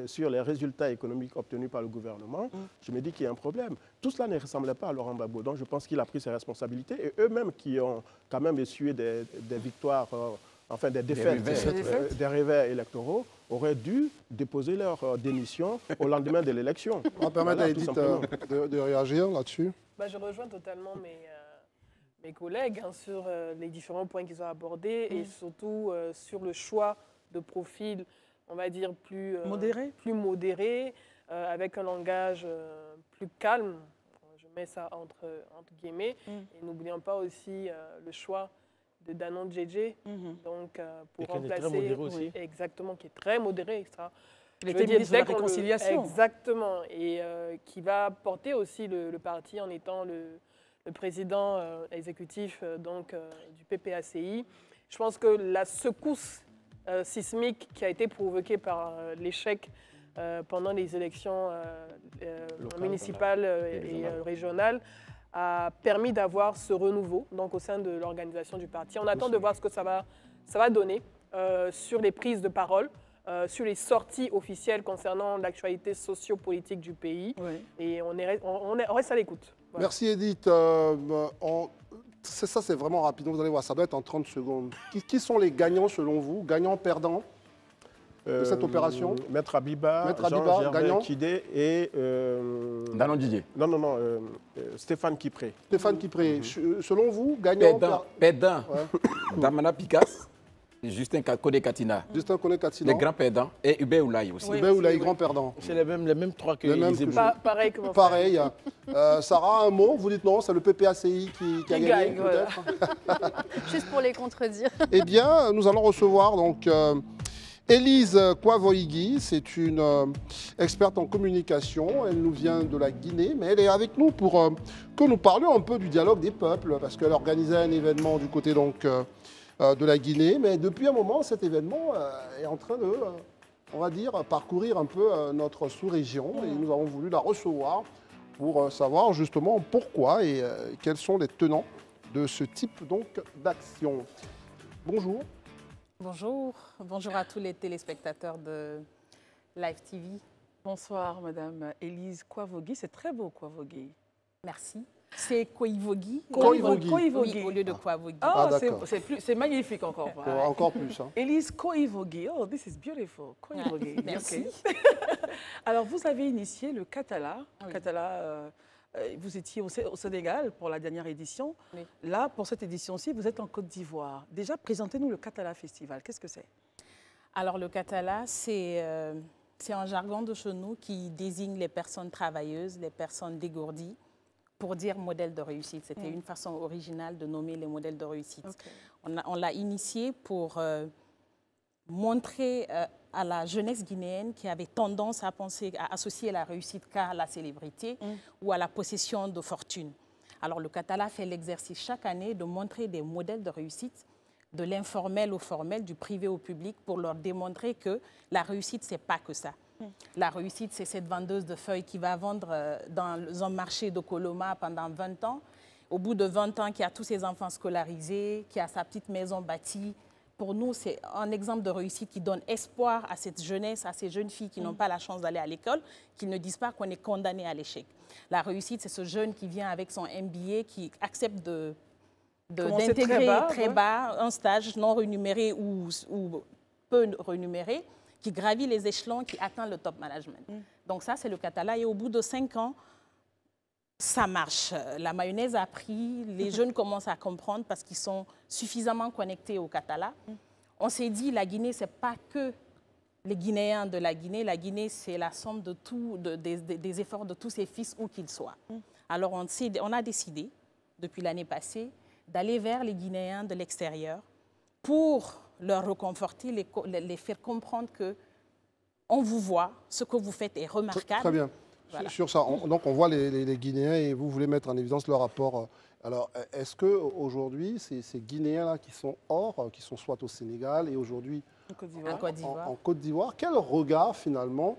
sur les résultats économiques obtenus par le gouvernement, je me dis qu'il y a un problème. Tout cela ne ressemblait pas à Laurent Gbagbo, donc je pense qu'il a pris ses responsabilités, et eux-mêmes qui ont quand même essuyé des victoires, enfin des défaites, des revers électoraux, auraient dû déposer leur démission au lendemain de l'élection. On va permettre à Edith de réagir là-dessus. Bah, je rejoins totalement mes collègues sur les différents points qu'ils ont abordés et surtout sur le choix de profil, on va dire, plus modéré, avec un langage plus calme. Je mets ça entre guillemets. Et n'oublions pas aussi le choix de Danon Djedje, donc pour remplacer, très modéré aussi. Exactement, qui est très modéré, extra. Il était ministre de la Réconciliation. Exactement, et qui va porter aussi le parti en étant le président exécutif du PPACI. Je pense que la secousse sismique qui a été provoquée par l'échec pendant les élections municipales et régionales a permis d'avoir ce renouveau au sein de l'organisation du parti. On attend de voir ce que ça va donner sur les prises de parole, sur les sorties officielles concernant l'actualité socio-politique du pays. Oui. Et on reste à l'écoute. Voilà. Merci Edith. Ça, c'est vraiment rapide. Vous allez voir, ça doit être en 30 secondes. Qui sont les gagnants selon vous? Gagnants, perdants de cette opération? Maître Abiba, Jean-Gervais Tchédé et… Danon Djedje. Non, Stéphane Kipré. Stéphane Kipré. Selon vous, gagnant, perdant. Ouais. Damana Picasse, Justin Kodé Katina. Justin Kodé Katina. Les grands perdants. Et Hubert Oulaye aussi. Hubert Oulaye, grand perdant. C'est les mêmes trois que Élisée Boucher. Pareil. Pareil. Sarah, un mot, vous dites non, c'est le PPACI qui a gagné, peut-être. Juste pour les contredire. Eh bien, nous allons recevoir donc Élise Kwavoigui, c'est une experte en communication. Elle nous vient de la Guinée, mais elle est avec nous pour que nous parlions un peu du dialogue des peuples, parce qu'elle organisait un événement du côté donc de la Guinée. Mais depuis un moment, cet événement est en train de, on va dire, parcourir un peu notre sous-région. Et nous avons voulu la recevoir pour savoir justement pourquoi et quels sont les tenants de ce type donc d'action. Bonjour. Bonjour. Bonjour à tous les téléspectateurs de Live TV. Bonsoir, Madame Élise Kwavoigui. C'est très beau, Kwavoigui. Merci. C'est Koivogi. Koivogi. Oui, au lieu de Kwavoigui. Oh, d'accord. c'est magnifique encore. Encore plus. Hein. Élise Koivogi. Oh, this is beautiful. Koivogi. Merci. Okay. Alors, vous avez initié le Katala. Oui. Katala, vous étiez au Sénégal pour la dernière édition. Oui. Là, pour cette édition-ci, vous êtes en Côte d'Ivoire. Déjà, présentez-nous le Katala Festival. Qu'est-ce que c'est? Alors, le Katala, c'est un jargon de chez nous qui désigne les personnes travailleuses, les personnes dégourdies, pour dire modèle de réussite. C'était une façon originale de nommer les modèles de réussite. Okay. On l'a initié pour montrer à la jeunesse guinéenne qui avait tendance à penser, à associer la réussite qu'à la célébrité ou à la possession de fortune. Alors le Katala fait l'exercice chaque année de montrer des modèles de réussite, de l'informel au formel, du privé au public, pour leur démontrer que la réussite, c'est pas que ça. La réussite, c'est cette vendeuse de feuilles qui va vendre dans un marché de Coloma pendant 20 ans. Au bout de 20 ans, qui a tous ses enfants scolarisés, qui a sa petite maison bâtie. Pour nous, c'est un exemple de réussite qui donne espoir à cette jeunesse, à ces jeunes filles qui n'ont pas la chance d'aller à l'école, qui ne disent pas qu'on est condamné à l'échec. La réussite, c'est ce jeune qui vient avec son MBA, qui accepte d'intégrer très bas un stage non rémunéré ou peu rémunéré, qui gravit les échelons, qui atteint le top management. Donc ça, c'est le Katala. Et au bout de 5 ans, ça marche. La mayonnaise a pris, les jeunes commencent à comprendre parce qu'ils sont suffisamment connectés au Katala. On s'est dit, la Guinée, ce n'est pas que les Guinéens de la Guinée. La Guinée, c'est la somme de des efforts de tous ses fils, où qu'ils soient. Alors, on a décidé, depuis l'année passée, d'aller vers les Guinéens de l'extérieur pour leur reconforter, les faire comprendre qu'on vous voit, ce que vous faites est remarquable. Très bien. Voilà. Sur ça, donc on voit les Guinéens et vous voulez mettre en évidence leur rapport. Alors, est-ce qu'aujourd'hui, ces Guinéens-là qui sont hors, qui sont soit au Sénégal et aujourd'hui en Côte d'Ivoire, quel regard finalement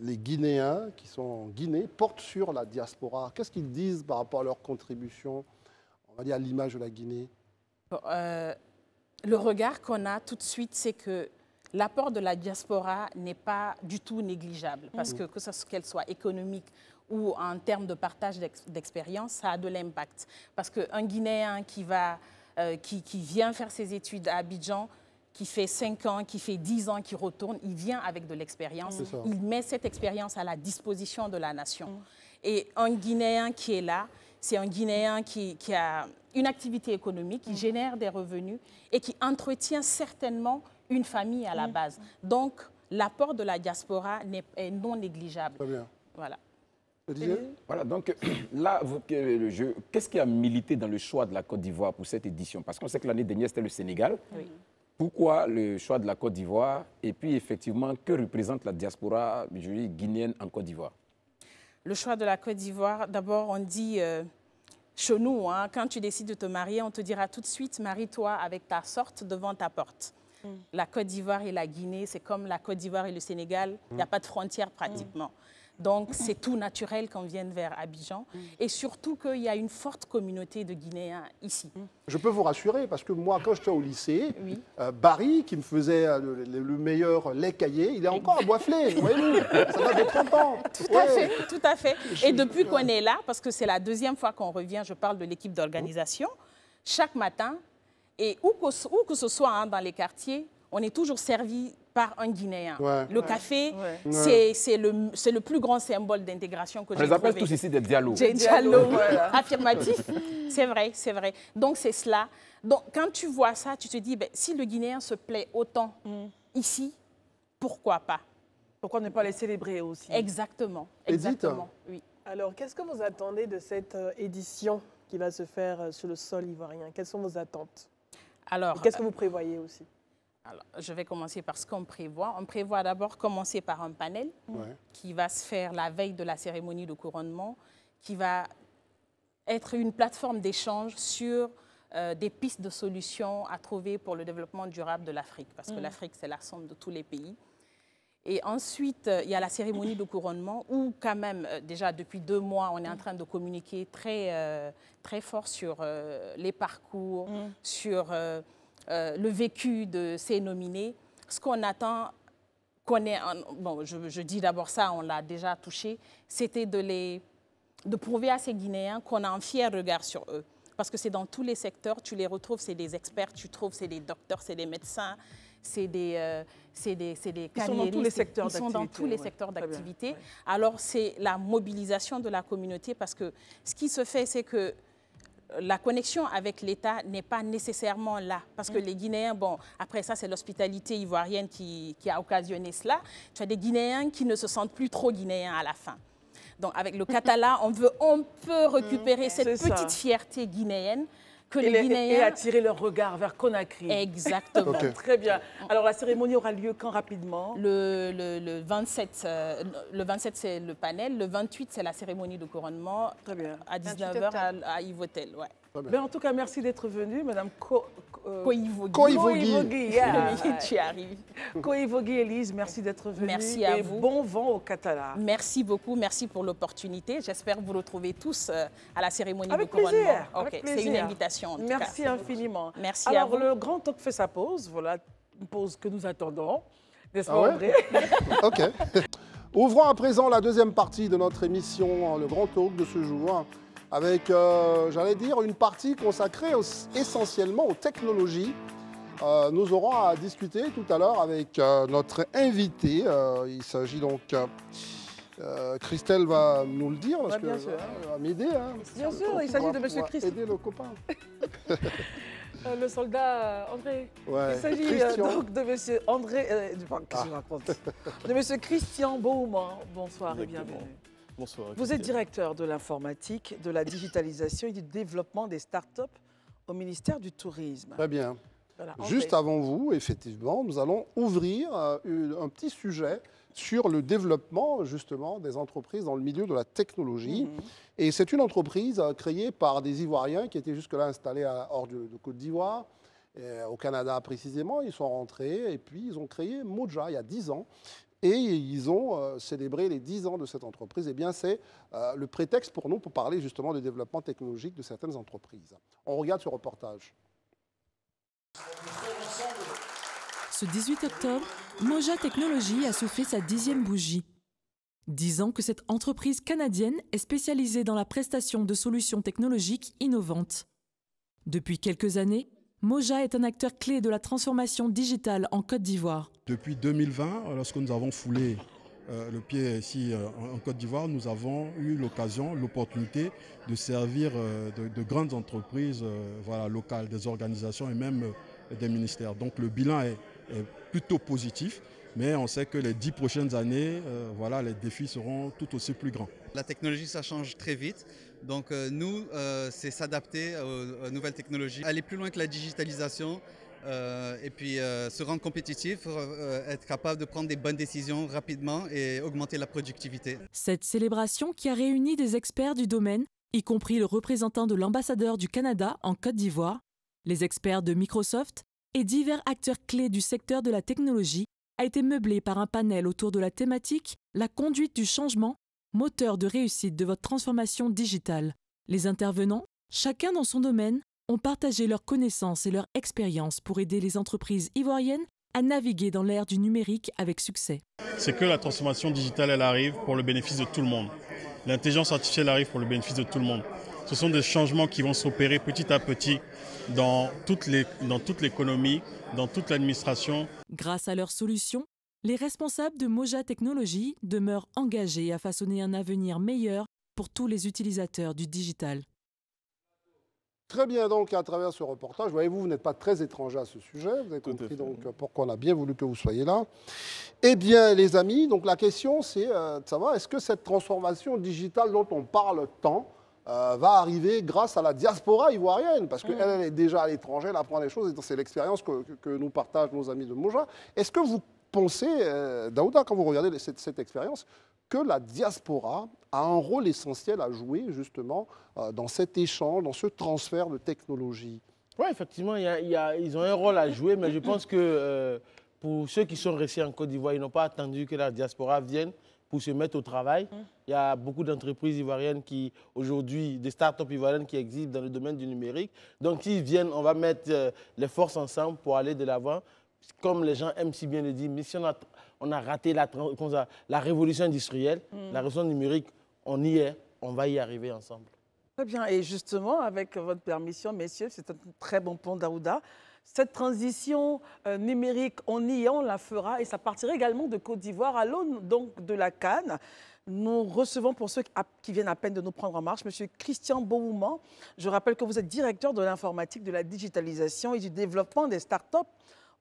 les Guinéens qui sont en Guinée portent sur la diaspora? Qu'est-ce qu'ils disent par rapport à leur contribution, on va dire, à l'image de la Guinée? Bon, le regard qu'on a tout de suite, c'est que l'apport de la diaspora n'est pas du tout négligeable, parce que qu'elle soit économique ou en termes de partage d'expérience, ça a de l'impact. Parce qu'un Guinéen qui vient faire ses études à Abidjan, qui fait 5 ans, qui fait 10 ans, qui retourne, il vient avec de l'expérience. Il met cette expérience à la disposition de la nation. Et un Guinéen qui est là, c'est un Guinéen qui a une activité économique, qui génère des revenus et qui entretient certainement une famille à la base. Donc, l'apport de la diaspora est non négligeable. Très bien. Voilà. Voilà, donc là, qu'est-ce qui a milité dans le choix de la Côte d'Ivoire pour cette édition? Parce qu'on sait que l'année dernière, c'était le Sénégal. Oui. Pourquoi le choix de la Côte d'Ivoire? Et puis, effectivement, que représente la diaspora guinéenne en Côte d'Ivoire? Le choix de la Côte d'Ivoire, d'abord, on dit... chez nous, hein, quand tu décides de te marier, on te dira tout de suite, marie-toi avec ta sorte devant ta porte. La Côte d'Ivoire et la Guinée, c'est comme la Côte d'Ivoire et le Sénégal, il n'y a pas de frontière pratiquement. Donc, c'est tout naturel qu'on vienne vers Abidjan. Et surtout qu'il y a une forte communauté de Guinéens ici. Je peux vous rassurer, parce que moi, quand j'étais au lycée, Barry, qui me faisait le meilleur lait caillé, il est encore à Boisflé, voyez-vous. Ça date de 30 ans. Tout à fait. Et depuis qu'on est là, parce que c'est la deuxième fois qu'on revient, je parle de l'équipe d'organisation, chaque matin, et où que ce soit dans les quartiers, on est toujours servi par un Guinéen. Ouais. Le café, Ouais. c'est le plus grand symbole d'intégration que On j'ai les appelle trouvé. tous ici des dialogues. Des dialogues, Voilà. affirmatif. C'est vrai, c'est vrai. Donc, c'est cela. Donc, quand tu vois ça, tu te dis, ben, si le Guinéen se plaît autant ici, pourquoi pas? Pourquoi ne pas les célébrer aussi? Exactement. Edith? Exactement. Oui. Alors, qu'est-ce que vous attendez de cette édition qui va se faire sur le sol ivoirien? Quelles sont vos attentes? Alors, Et qu'est-ce que vous prévoyez aussi? alors, je vais commencer par ce qu'on prévoit. On prévoit d'abord commencer par un panel qui va se faire la veille de la cérémonie de couronnement, qui va être une plateforme d'échange sur des pistes de solutions à trouver pour le développement durable de l'Afrique, parce que l'Afrique, c'est la somme de tous les pays. Et ensuite, il y a la cérémonie de couronnement où quand même, déjà depuis 2 mois, on est en train de communiquer très fort sur les parcours, sur le vécu de ces nominés. Ce qu'on attend, bon, je dis d'abord ça, on l'a déjà touché, c'était de prouver à ces Guinéens qu'on a un fier regard sur eux. Parce que c'est dans tous les secteurs, tu les retrouves, c'est des experts, tu trouves, c'est des docteurs, c'est des médecins, c'est des Ils sont dans tous les secteurs Ils sont dans tous les secteurs d'activité. Alors, c'est la mobilisation de la communauté parce que ce qui se fait, c'est que la connexion avec l'État n'est pas nécessairement là. Parce que les Guinéens, bon, après ça, c'est l'hospitalité ivoirienne qui a occasionné cela. Tu as des Guinéens qui ne se sentent plus trop Guinéens à la fin. Donc, avec le Katala, on peut récupérer cette petite fierté guinéenne que les Guinéens... Et attirer leur regard vers Conakry. Exactement. Ok. Très bien. Alors, la cérémonie aura lieu quand rapidement? Le 27, c'est le panel. Le 28, c'est la cérémonie de couronnement. Très bien. À 19h à Yves-Hôtel. Ouais. Mais en tout cas, merci d'être venue, Madame Koïvogui. Koïvogui. Tu arrives. Koïvogui Élise, merci d'être venue. Merci à et vous. Bon vent au Katala. Merci beaucoup, merci pour l'opportunité. J'espère vous retrouver tous à la cérémonie Avec de couronnement. plaisir. Ok, Avec c'est plaisir. une invitation. En tout Merci cas. infiniment. Merci Alors, à vous. le Grand Talk fait sa pause. Voilà, une pause que nous attendons. N'est-ce pas, ouais André? Ok. Ouvrons à présent la deuxième partie de notre émission, le Grand Talk de ce jour, avec, j'allais dire, une partie consacrée essentiellement aux technologies. Nous aurons à discuter tout à l'heure avec notre invité. Il s'agit donc... Christelle va nous le dire, parce bien que sûr. elle va m'aider. Hein, Bien sûr, il s'agit de Monsieur Christ. Christ. Aider le copain. Le soldat André. Ouais, Il s'agit Christian. donc de Monsieur André... qu'est-ce que je raconte? De Monsieur Christian Beaumont. Bonsoir et bienvenue. Bonsoir. Vous êtes directeur de l'informatique, de la digitalisation et du développement des startups au ministère du Tourisme. Très bien. Voilà, André. Juste avant vous, effectivement, nous allons ouvrir un petit sujet sur le développement, justement, des entreprises dans le milieu de la technologie. Et c'est une entreprise créée par des Ivoiriens qui étaient jusque-là installés hors de Côte d'Ivoire, au Canada précisément. Ils sont rentrés et puis ils ont créé Moja il y a 10 ans. Et ils ont célébré les 10 ans de cette entreprise. Eh bien, c'est le prétexte pour nous pour parler justement du développement technologique de certaines entreprises. On regarde ce reportage. Ce 18 octobre, Moja Technologies a soufflé sa 10e bougie. 10 ans que cette entreprise canadienne est spécialisée dans la prestation de solutions technologiques innovantes. Depuis quelques années, Moja est un acteur clé de la transformation digitale en Côte d'Ivoire. Depuis 2020, lorsque nous avons foulé le pied ici en Côte d'Ivoire, nous avons eu l'occasion, l'opportunité de servir de grandes entreprises locales, des organisations et même des ministères. Donc le bilan est plutôt positif, mais on sait que les 10 prochaines années, les défis seront tout aussi plus grands. La technologie, ça change très vite. Donc nous, c'est s'adapter aux nouvelles technologies, aller plus loin que la digitalisation et puis se rendre compétitif, être capable de prendre des bonnes décisions rapidement et augmenter la productivité. Cette célébration qui a réuni des experts du domaine, y compris le représentant de l'ambassadeur du Canada en Côte d'Ivoire, les experts de Microsoft et divers acteurs clés du secteur de la technologie, a été meublée par un panel autour de la thématique « La conduite du changement, moteur de réussite de votre transformation digitale ». Les intervenants, chacun dans son domaine, ont partagé leurs connaissances et leur expérience pour aider les entreprises ivoiriennes à naviguer dans l'ère du numérique avec succès. C'est que la transformation digitale, elle arrive pour le bénéfice de tout le monde. L'intelligence artificielle arrive pour le bénéfice de tout le monde. Ce sont des changements qui vont s'opérer petit à petit dans toute l'économie, dans toute l'administration. Grâce à leurs solutions, les responsables de Moja Technologies demeurent engagés à façonner un avenir meilleur pour tous les utilisateurs du digital. Très bien, donc, à travers ce reportage, voyez-vous, vous n'êtes pas très étranger à ce sujet. Vous avez compris donc pourquoi on a bien voulu que vous soyez là. Eh bien, les amis, donc la question, c'est de savoir, est-ce que cette transformation digitale dont on parle tant va arriver grâce à la diaspora ivoirienne? Parce qu'elle elle est déjà à l'étranger, elle apprend les choses, et c'est l'expérience que nous partagent nos amis de Moja. Est-ce que vous pensez, Daouda, quand vous regardez cette expérience, que la diaspora a un rôle essentiel à jouer justement dans cet échange, dans ce transfert de technologie? Oui, effectivement, ils ont un rôle à jouer, mais je pense que pour ceux qui sont restés en Côte d'Ivoire, ils n'ont pas attendu que la diaspora vienne pour se mettre au travail. Il y a beaucoup d'entreprises ivoiriennes qui, aujourd'hui, des startups ivoiriennes qui existent dans le domaine du numérique. Donc, s'ils viennent, on va mettre les forces ensemble pour aller de l'avant. Comme les gens aiment si bien le dire, mais si on a raté la révolution industrielle, la révolution numérique, on y est, on va y arriver ensemble. Très bien. Et justement, avec votre permission, messieurs, c'est un très bon point, Daouda. Cette transition numérique, on y est, on la fera. Et ça partira également de Côte d'Ivoire à l'aune donc de la CAN. Nous recevons, pour ceux qui viennent à peine de nous prendre en marche, M. Christian Bohouman. Je rappelle que vous êtes directeur de l'informatique, de la digitalisation et du développement des startups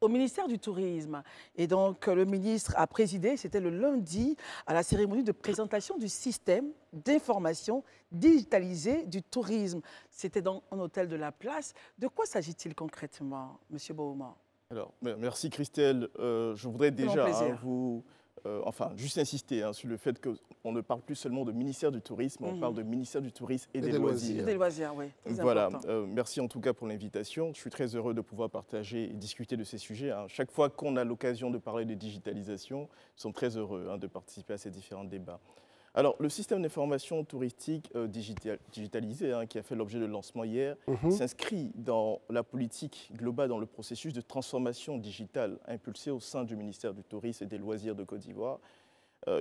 au ministère du Tourisme. Et donc, le ministre a présidé, c'était le lundi, à la cérémonie de présentation du système d'information digitalisé du tourisme. C'était dans un hôtel de la Place. De quoi s'agit-il concrètement, M. Bohouman? Alors, merci Christelle. Je voudrais déjà juste insister sur le fait qu'on ne parle plus seulement de ministère du Tourisme, on parle de ministère du Tourisme et des Loisirs. Des loisirs, oui. Voilà. Merci en tout cas pour l'invitation. Je suis très heureux de pouvoir partager et discuter de ces sujets. Chaque fois qu'on a l'occasion de parler de digitalisation, nous sommes très heureux de participer à ces différents débats. Alors, le système d'information touristique digitalisé, qui a fait l'objet de lancement hier, s'inscrit dans la politique globale, dans le processus de transformation digitale impulsé au sein du ministère du Tourisme et des Loisirs de Côte d'Ivoire.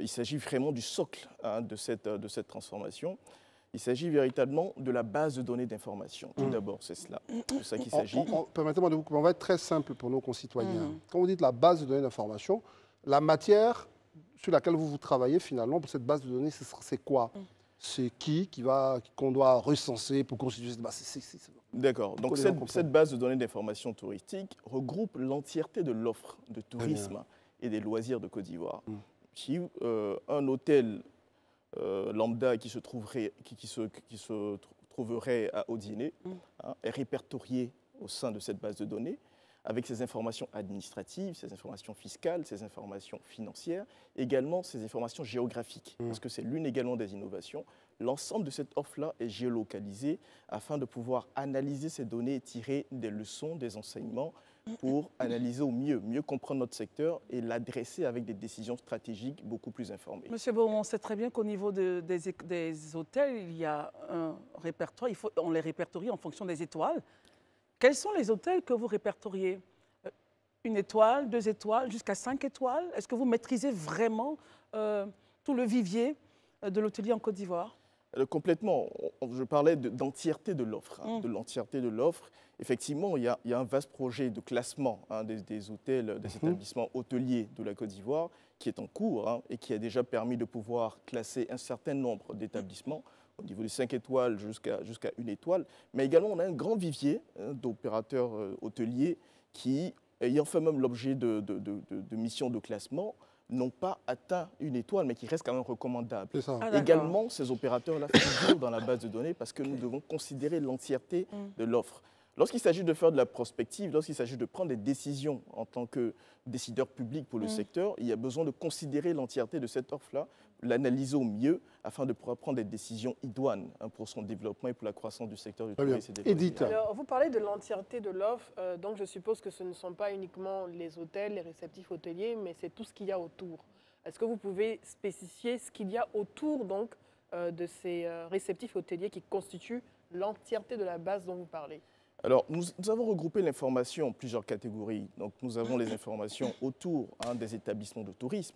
Il s'agit vraiment du socle de cette transformation. Il s'agit véritablement de la base de données d'information. Tout d'abord, c'est cela. C'est ça qu'il s'agit. Permettez-moi de vous couper, on va être très simple pour nos concitoyens. Quand vous dites la base de données d'information, la matière sur laquelle vous travaillez finalement pour cette base de données, c'est quoi? C'est qu'on doit recenser pour constituer cette base? D'accord. Donc cette base de données d'information touristique regroupe l'entièreté de l'offre de tourisme et des loisirs de Côte d'Ivoire. Si un hôtel lambda qui se trouverait à Odiné est répertorié au sein de cette base de données, avec ses informations administratives, ses informations fiscales, ses informations financières, également ses informations géographiques, parce que c'est l'une également des innovations. L'ensemble de cette offre-là est géolocalisé afin de pouvoir analyser ces données et tirer des leçons, des enseignements pour analyser au mieux comprendre notre secteur et l'adresser avec des décisions stratégiques beaucoup plus informées. Monsieur Bohouman, on sait très bien qu'au niveau des hôtels, il y a un répertoire, on les répertorie en fonction des étoiles. Quels sont les hôtels que vous répertoriez? 1 étoile, 2 étoiles, jusqu'à 5 étoiles? Est-ce que vous maîtrisez vraiment tout le vivier de l'hôtelier en Côte d'Ivoire? Complètement. Je parlais d'entièreté de l'offre. De l'entièreté de l'offre. Effectivement, il y a un vaste projet de classement des hôtels, des établissements hôteliers de la Côte d'Ivoire qui est en cours et qui a déjà permis de pouvoir classer un certain nombre d'établissements au niveau de 5 étoiles jusqu'à 1 étoile. Mais également, on a un grand vivier d'opérateurs hôteliers qui, ayant fait même l'objet de missions de classement, n'ont pas atteint 1 étoile, mais qui restent quand même recommandables. Également, ces opérateurs-là figurent dans la base de données parce que nous devons considérer l'entièreté de l'offre. Lorsqu'il s'agit de faire de la prospective, lorsqu'il s'agit de prendre des décisions en tant que décideur public pour le secteur, il y a besoin de considérer l'entièreté de cette offre-là, l'analyser au mieux afin de pouvoir prendre des décisions idoines pour son développement et pour la croissance du secteur du tourisme et des loisirs. Alors, vous parlez de l'entièreté de l'offre, donc je suppose que ce ne sont pas uniquement les hôtels, les réceptifs hôteliers, mais c'est tout ce qu'il y a autour. Est-ce que vous pouvez spécifier ce qu'il y a autour donc, de ces réceptifs hôteliers qui constituent l'entièreté de la base dont vous parlez? Alors, nous avons regroupé l'information en plusieurs catégories. Donc, nous avons les informations autour des établissements de tourisme.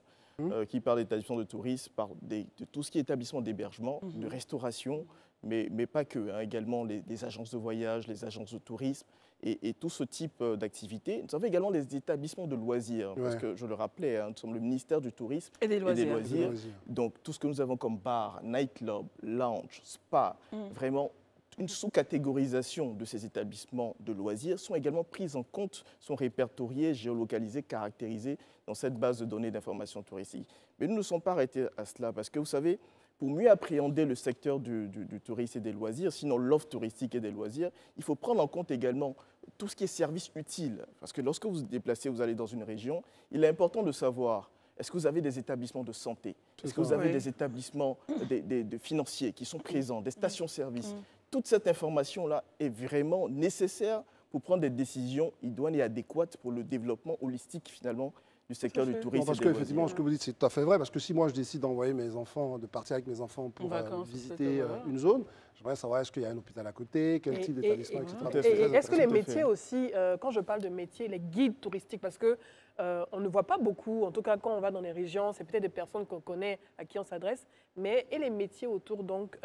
qui parle d'établissements de tourisme, parle de tout ce qui est établissement d'hébergement, de restauration, mais pas que, hein, également les agences de voyage, les agences de tourisme et tout ce type d'activités. Nous avons également les établissements de loisirs, parce que je le rappelais, hein, nous sommes le ministère du Tourisme et des loisirs. Donc tout ce que nous avons comme bar, nightclub, lounge, spa, vraiment une sous-catégorisation de ces établissements de loisirs sont également prises en compte, sont répertoriés, géolocalisés, caractérisés dans cette base de données d'information touristique. Mais nous ne sommes pas arrêtés à cela, parce que vous savez, pour mieux appréhender le secteur du tourisme et des loisirs, sinon l'offre touristique et des loisirs, il faut prendre en compte également tout ce qui est service utile. Parce que lorsque vous vous déplacez, vous allez dans une région, il est important de savoir, est-ce que vous avez des établissements de santé? Est-ce que vous avez des établissements de financiers qui sont présents, des stations-service? Toute cette information-là est vraiment nécessaire pour prendre des décisions idoines et adéquates pour le développement holistique, finalement, du secteur du tourisme. Parce qu'effectivement, ce que vous dites, c'est tout à fait vrai. Parce que si moi, je décide d'envoyer mes enfants, de partir avec mes enfants pour visiter une zone, j'aimerais savoir est-ce qu'il y a un hôpital à côté, quel type d'établissement, etc. Et est-ce que les métiers aussi, quand je parle de métiers, les guides touristiques, parce que on ne voit pas beaucoup, en tout cas quand on va dans les régions, c'est peut-être des personnes qu'on connaît, à qui on s'adresse, mais et les métiers autour donc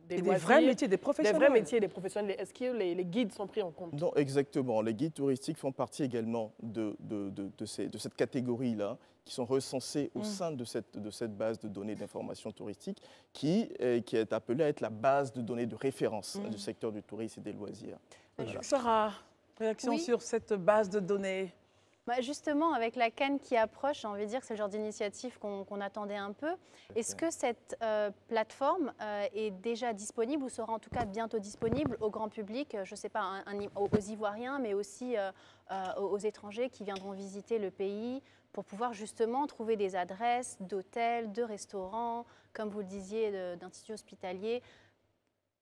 des loisirs, vrais métiers, des professionnels. Des vrais métiers, des professionnels. Est-ce que les guides sont pris en compte? Non, exactement. Les guides touristiques font partie également de cette catégorie-là, qui sont recensés au sein de cette base de données d'information touristique, qui est appelée à être la base de données de référence du secteur du tourisme et des loisirs. Voilà. Sarah, réaction sur cette base de données? Justement, avec la Cannes qui approche, j'ai envie de dire que c'est le genre d'initiative qu'on attendait un peu. Est-ce que cette plateforme est déjà disponible ou sera en tout cas bientôt disponible au grand public, je ne sais pas, aux Ivoiriens, mais aussi aux étrangers qui viendront visiter le pays pour pouvoir justement trouver des adresses d'hôtels, de restaurants, comme vous le disiez, d'instituts hospitaliers?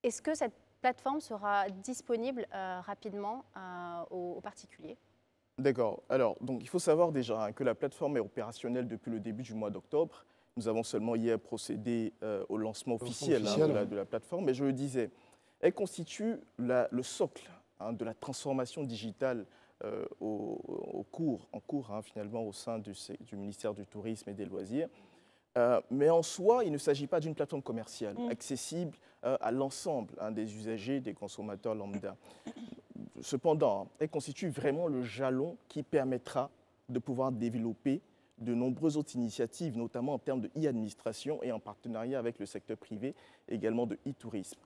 Est-ce que cette plateforme sera disponible rapidement aux particuliers? D'accord. Alors, donc, il faut savoir déjà que la plateforme est opérationnelle depuis le début du mois d'octobre. Nous avons seulement hier procédé au lancement officiel de la plateforme. Mais je le disais, elle constitue le socle de la transformation digitale en cours finalement au sein du ministère du Tourisme et des Loisirs. Mais en soi, il ne s'agit pas d'une plateforme commerciale accessible à l'ensemble des usagers, des consommateurs lambda. Cependant, elle constitue vraiment le jalon qui permettra de pouvoir développer de nombreuses autres initiatives, notamment en termes de e-administration et en partenariat avec le secteur privé, également de e-tourisme.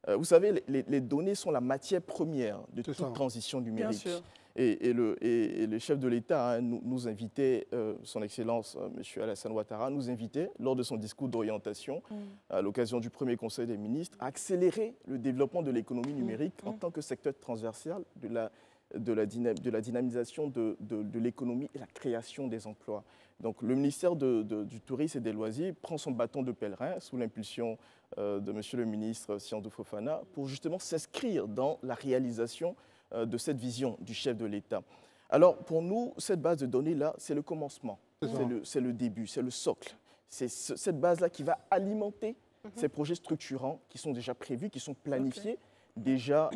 Vous savez, les données sont la matière première de toute transition numérique. Bien sûr. Et le chef de l'État nous invitait, son Excellence, M. Alassane Ouattara, nous invitait, lors de son discours d'orientation, à l'occasion du premier Conseil des ministres, à accélérer le développement de l'économie numérique en tant que secteur transversal de la dynamisation de l'économie et la création des emplois. Donc le ministère du Tourisme et des Loisirs prend son bâton de pèlerin sous l'impulsion de M. le ministre Siandou Fofana pour justement s'inscrire dans la réalisation de cette vision du chef de l'État. Alors, pour nous, cette base de données-là, c'est le commencement, c'est le début, c'est le socle. C'est cette base-là qui va alimenter ces projets structurants qui sont déjà prévus, qui sont planifiés, déjà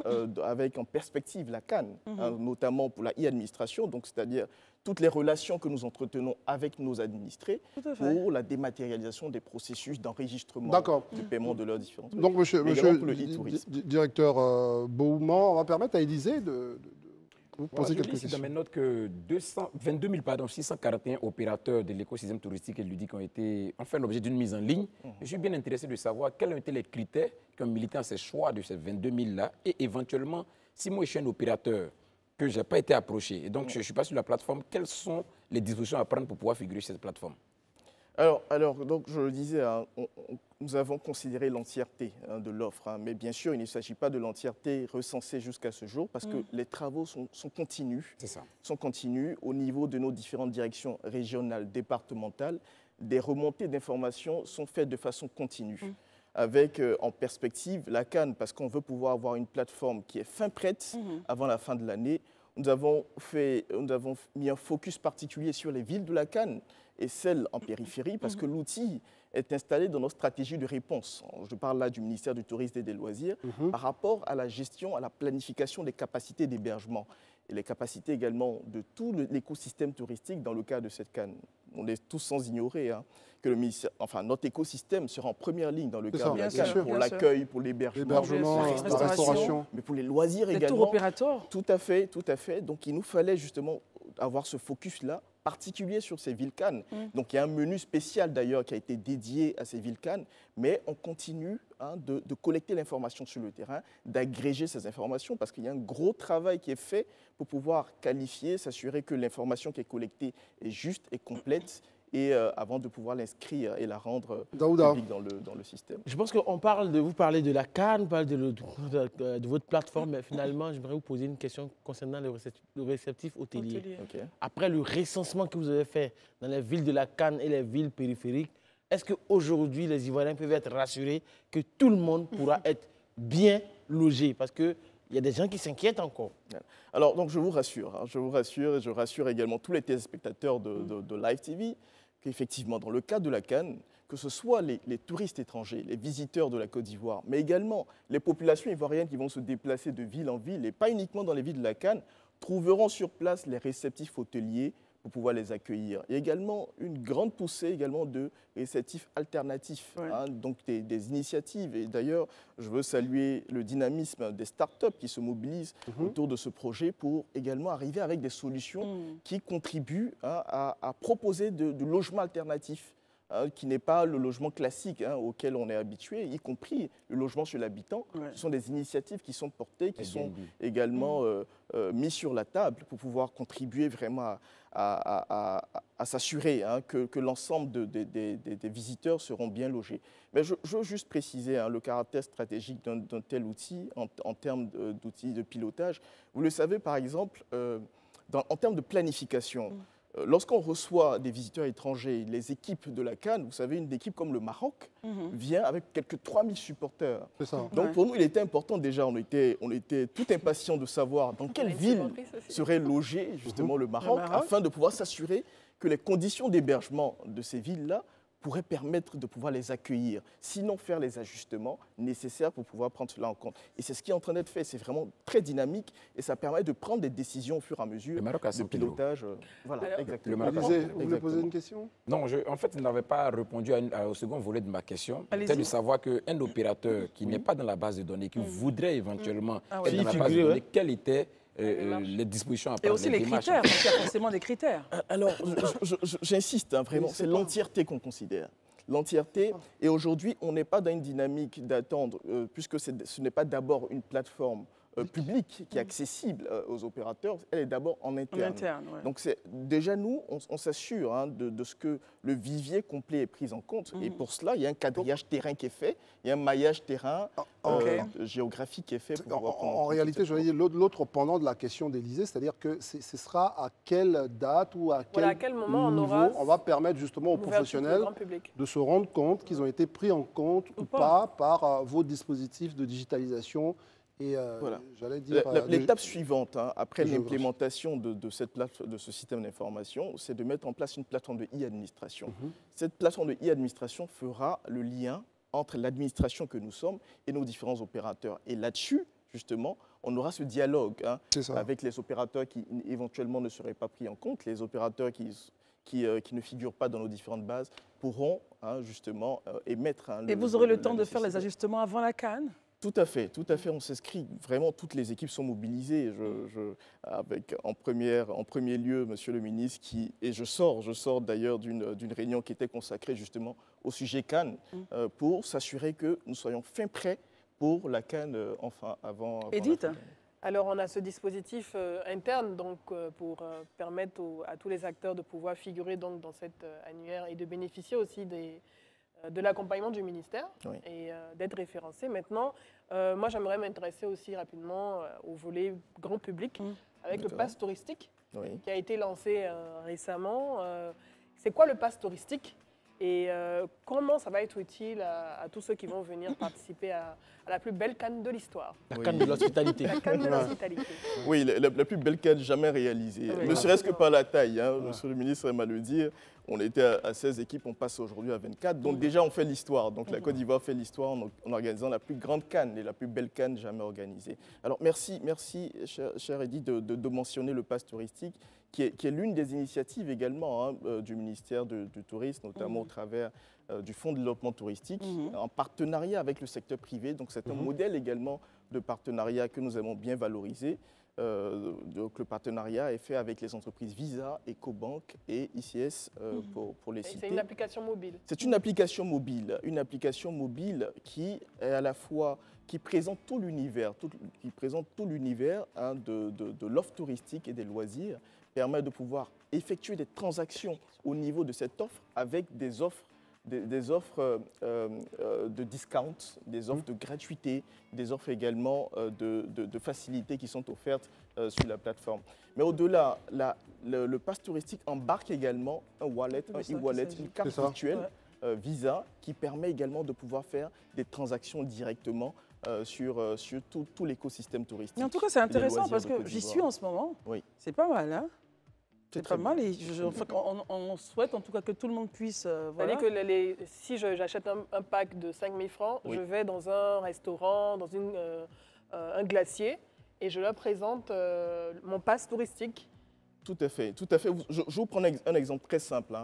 avec en perspective la Cannes, notamment pour la e-administration, donc c'est-à-dire toutes les relations que nous entretenons avec nos administrés pour la dématérialisation des processus d'enregistrement, de paiement de leurs différents. Donc, monsieur directeur Bouman, on va permettre à Élisée de vous poser quelques questions. Je lis dans mes notes que 641 opérateurs de l'écosystème touristique et ludique ont fait l'objet d'une mise en ligne. Je suis bien intéressé de savoir quels ont été les critères qui ont milité à ces choix de ces 22 000-là et éventuellement, si moi je suis un opérateur que je n'ai pas été approché et donc je ne suis pas sur la plateforme, quelles sont les dispositions à prendre pour pouvoir figurer sur cette plateforme? Alors donc, je le disais, nous avons considéré l'entièreté de l'offre, mais bien sûr, il ne s'agit pas de l'entièreté recensée jusqu'à ce jour parce que les travaux sont continus. C'est ça. Sont continus au niveau de nos différentes directions régionales, départementales. Des remontées d'informations sont faites de façon continue. Avec en perspective la Cannes, parce qu'on veut pouvoir avoir une plateforme qui est fin prête avant la fin de l'année. Nous avons mis un focus particulier sur les villes de la Cannes et celles en périphérie, parce que l'outil est installé dans notre stratégie de réponse. Je parle là du ministère du Tourisme et des Loisirs, par rapport à la gestion, à la planification des capacités d'hébergement et les capacités également de tout l'écosystème touristique dans le cadre de cette Cannes. on est tous sans ignorer que le ministère, enfin, notre écosystème sera en première ligne dans le cadre de la CAN, pour l'accueil, pour l'hébergement, la restauration, mais pour les loisirs également. Les tours opérateurs. Tout à fait, tout à fait. Donc il nous fallait justement avoir ce focus-là, particulier sur ces villes CAN. Donc il y a un menu spécial d'ailleurs qui a été dédié à ces villes CAN, mais on continue de collecter l'information sur le terrain, d'agréger ces informations, parce qu'il y a un gros travail qui est fait pour pouvoir qualifier, s'assurer que l'information qui est collectée est juste et complète, et avant de pouvoir l'inscrire et la rendre publique dans le système. Je pense qu'on parle vous parlez de la CAN, on parle de votre plateforme, mais finalement, j'aimerais vous poser une question concernant le réceptif hôtelier. Okay. Après le recensement que vous avez fait dans les villes de la CAN et les villes périphériques, est-ce qu'aujourd'hui, les Ivoiriens peuvent être rassurés que tout le monde pourra être bien logé? Parce qu'il y a des gens qui s'inquiètent encore. Alors, donc, je vous rassure, et je rassure également tous les téléspectateurs de Live TV, qu'effectivement, dans le cadre de la CAN, que ce soit les touristes étrangers, les visiteurs de la Côte d'Ivoire, mais également les populations ivoiriennes qui vont se déplacer de ville en ville, et pas uniquement dans les villes de la CAN, trouveront sur place les réceptifs hôteliers pour pouvoir les accueillir. Il y a également une grande poussée également de réceptifs alternatifs, donc des initiatives. Et d'ailleurs, je veux saluer le dynamisme des startups qui se mobilisent autour de ce projet pour également arriver avec des solutions qui contribuent à proposer de logements alternatifs, qui n'est pas le logement classique auquel on est habitué, y compris le logement sur l'habitant. Ce sont des initiatives qui sont portées, qui sont également mises sur la table pour pouvoir contribuer vraiment à s'assurer que l'ensemble des visiteurs seront bien logés. Mais je veux juste préciser le caractère stratégique d'un tel outil en termes d'outils de pilotage. Vous le savez, par exemple, en termes de planification, lorsqu'on reçoit des visiteurs étrangers, les équipes de la CAN, vous savez, une équipe comme le Maroc vient avec quelques 3000 supporters. Donc pour nous, il était important déjà, on était tout impatients de savoir dans quelle ville serait logé justement le Maroc, afin de pouvoir s'assurer que les conditions d'hébergement de ces villes-là pourraient permettre de pouvoir les accueillir, sinon faire les ajustements nécessaires pour pouvoir prendre cela en compte. Et c'est ce qui est en train d'être fait, c'est vraiment très dynamique et ça permet de prendre des décisions au fur et à mesure de pilotage. Voilà, exactement. Vous voulez poser une question? Non, en fait, je n'avais pas répondu au second volet de ma question. C'est de savoir qu'un opérateur qui n'est pas dans la base de données, qui voudrait éventuellement être dans la base de données, quelle était les dispositions à prendre. Et aussi les critères, parce qu'il y a forcément des critères. Alors, j'insiste, vraiment, c'est l'entièreté qu'on considère. L'entièreté, et aujourd'hui, on n'est pas dans une dynamique d'attendre, puisque ce n'est pas d'abord une plateforme publique qui est accessible aux opérateurs, elle est d'abord en interne. Donc déjà, nous, on s'assure de ce que le vivier complet est pris en compte. Et pour cela, il y a un quadrillage terrain qui est fait, il y a un maillage terrain géographique qui est fait. En réalité, je veux dire, l'autre pendant de la question d'Élysée, c'est-à-dire que ce sera à quelle date ou à quel moment niveau on va permettre justement aux professionnels de se rendre compte qu'ils ont été pris en compte ou pas par vos dispositifs de digitalisation. Voilà. L'étape suivante, après l'implémentation de ce système d'information, c'est de mettre en place une plateforme de e-administration. Cette plateforme de e-administration fera le lien entre l'administration que nous sommes et nos différents opérateurs. Et là-dessus, justement, on aura ce dialogue avec les opérateurs qui éventuellement ne seraient pas pris en compte. Les opérateurs qui ne figurent pas dans nos différentes bases pourront justement émettre... Et vous aurez le temps de faire les ajustements avant la CAN? Tout à fait, on s'inscrit. Vraiment, toutes les équipes sont mobilisées. Avec en premier lieu, Monsieur le ministre, je sors d'ailleurs d'une réunion qui était consacrée justement au sujet CAN, pour s'assurer que nous soyons fin prêts pour la CAN, avant Edith? Alors, on a ce dispositif interne donc, pour permettre à tous les acteurs de pouvoir figurer donc, dans cette annuaire et de bénéficier aussi de l'accompagnement du ministère et d'être référencé. Maintenant, moi, j'aimerais m'intéresser aussi rapidement au volet grand public avec le pass touristique qui a été lancé récemment. C'est quoi le pass touristique et comment ça va être utile à tous ceux qui vont venir participer à la plus belle CAN de l'histoire? La CAN de l'hospitalité. La CAN de l'hospitalité. Oui, la plus belle CAN jamais réalisée. Ne serait-ce que par la taille, Monsieur le ministre aime à le dire. On était à 16 équipes, on passe aujourd'hui à 24. Donc déjà, on fait l'histoire. Donc la Côte d'Ivoire fait l'histoire en organisant la plus grande CAN et la plus belle CAN jamais organisée. Alors merci cher Edith, de mentionner le pass touristique, qui est l'une des initiatives également du ministère du Tourisme, notamment au travers du Fonds de développement touristique, en partenariat avec le secteur privé. Donc c'est un modèle également de partenariat que nous aimons bien valoriser. Donc le partenariat est fait avec les entreprises Visa, Ecobank et ICS pour les citer. C'est une application mobile. C'est une application mobile qui est à la fois qui présente tout l'univers, de l'offre touristique et des loisirs, permet de pouvoir effectuer des transactions au niveau de cette offre avec des offres de discount, des offres de gratuité, des offres également de facilités qui sont offertes sur la plateforme. Mais au-delà, le pass touristique embarque également un wallet, une carte virtuelle Visa qui permet également de pouvoir faire des transactions directement sur tout l'écosystème touristique. Mais en tout cas, c'est intéressant parce que j'y suis en ce moment. Oui. C'est pas mal, hein? C'est pas mal et on souhaite en tout cas que tout le monde puisse... C'est-à-dire que si j'achète un pack de 5 000 francs, je vais dans un restaurant, dans un glacier et je leur présente mon pass touristique. Tout à fait. Je vous prends un exemple très simple.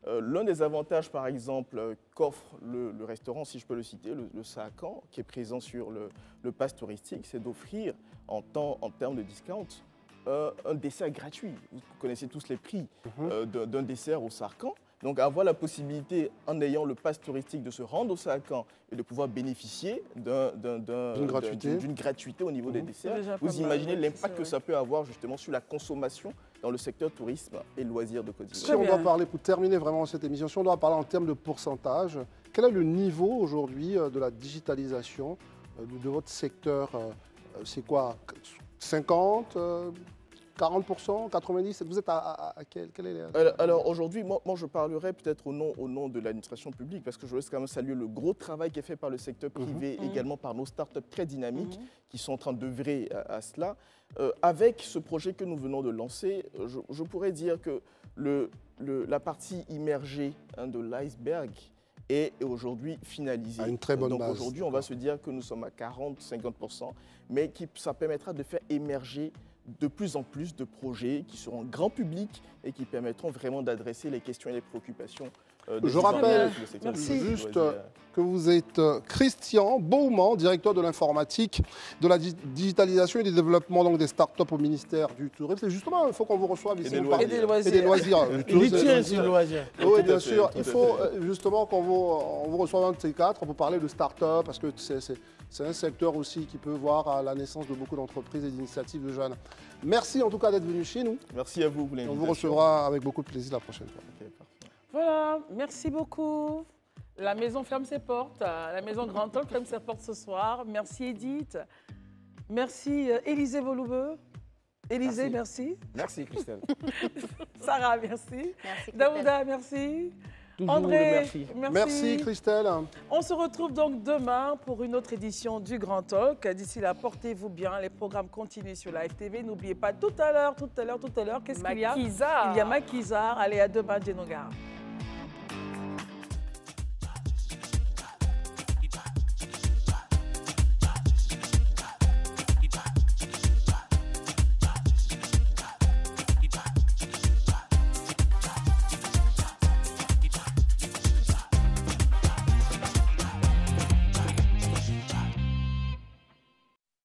L'un des avantages, par exemple, qu'offre le restaurant, si je peux le citer, le Saacan, qui est présent sur le pass touristique, c'est d'offrir en termes de discount un dessert gratuit. Vous connaissez tous les prix d'un dessert au Saacan. Donc avoir la possibilité, en ayant le pass touristique, de se rendre au Saacan et de pouvoir bénéficier d'une gratuité au niveau des desserts, vous imaginez l'impact que ça peut avoir justement sur la consommation dans le secteur tourisme et loisirs de Côte d'Ivoire. Si on doit parler, pour terminer vraiment cette émission, si on doit parler en termes de pourcentage, quel est le niveau aujourd'hui de la digitalisation de votre secteur? C'est quoi, 50 40%, 90%, vous êtes à quel est Alors aujourd'hui, moi je parlerai peut-être au nom de l'administration publique, parce que je veux quand même saluer le gros travail qui est fait par le secteur privé, également par nos startups très dynamiques qui sont en train d'œuvrer à cela. Avec ce projet que nous venons de lancer, je pourrais dire que la partie immergée de l'iceberg est aujourd'hui finalisée. Une très bonne Donc base. aujourd'hui, on va se dire que nous sommes à 40-50%, mais ça permettra de faire émerger de plus en plus de projets qui seront grand public et qui permettront vraiment d'adresser les questions et les préoccupations. Je rappelle juste que vous êtes Christian Baumann, directeur de l'informatique, de la digitalisation et du développement donc, des startups au ministère du Tourisme. Et justement, il faut qu'on vous reçoive ici. Et des loisirs. Et des loisirs. Oui, bien sûr. Il faut justement qu'on vous reçoive un de ces quatre pour parler de startups, parce que c'est un secteur aussi qui peut voir la naissance de beaucoup d'entreprises et d'initiatives de jeunes. Merci en tout cas d'être venu chez nous. Merci à vous pour l'invitation. On vous recevra avec beaucoup de plaisir la prochaine fois. Okay, parfait. Voilà, merci beaucoup. La maison ferme ses portes. La maison Grand Talk ferme ses portes ce soir. Merci Edith. Merci Élisée Voloubeux. Élisée, merci. Merci Christelle. Sarah, merci. Merci, Daouda, merci. Toujours André, merci. Merci Christelle. On se retrouve donc demain pour une autre édition du Grand Talk. D'ici là, portez-vous bien. Les programmes continuent sur la FTV. N'oubliez pas tout à l'heure, qu'est-ce qu'il y a? Il y a Maquisard. Allez, à demain, Djenogara.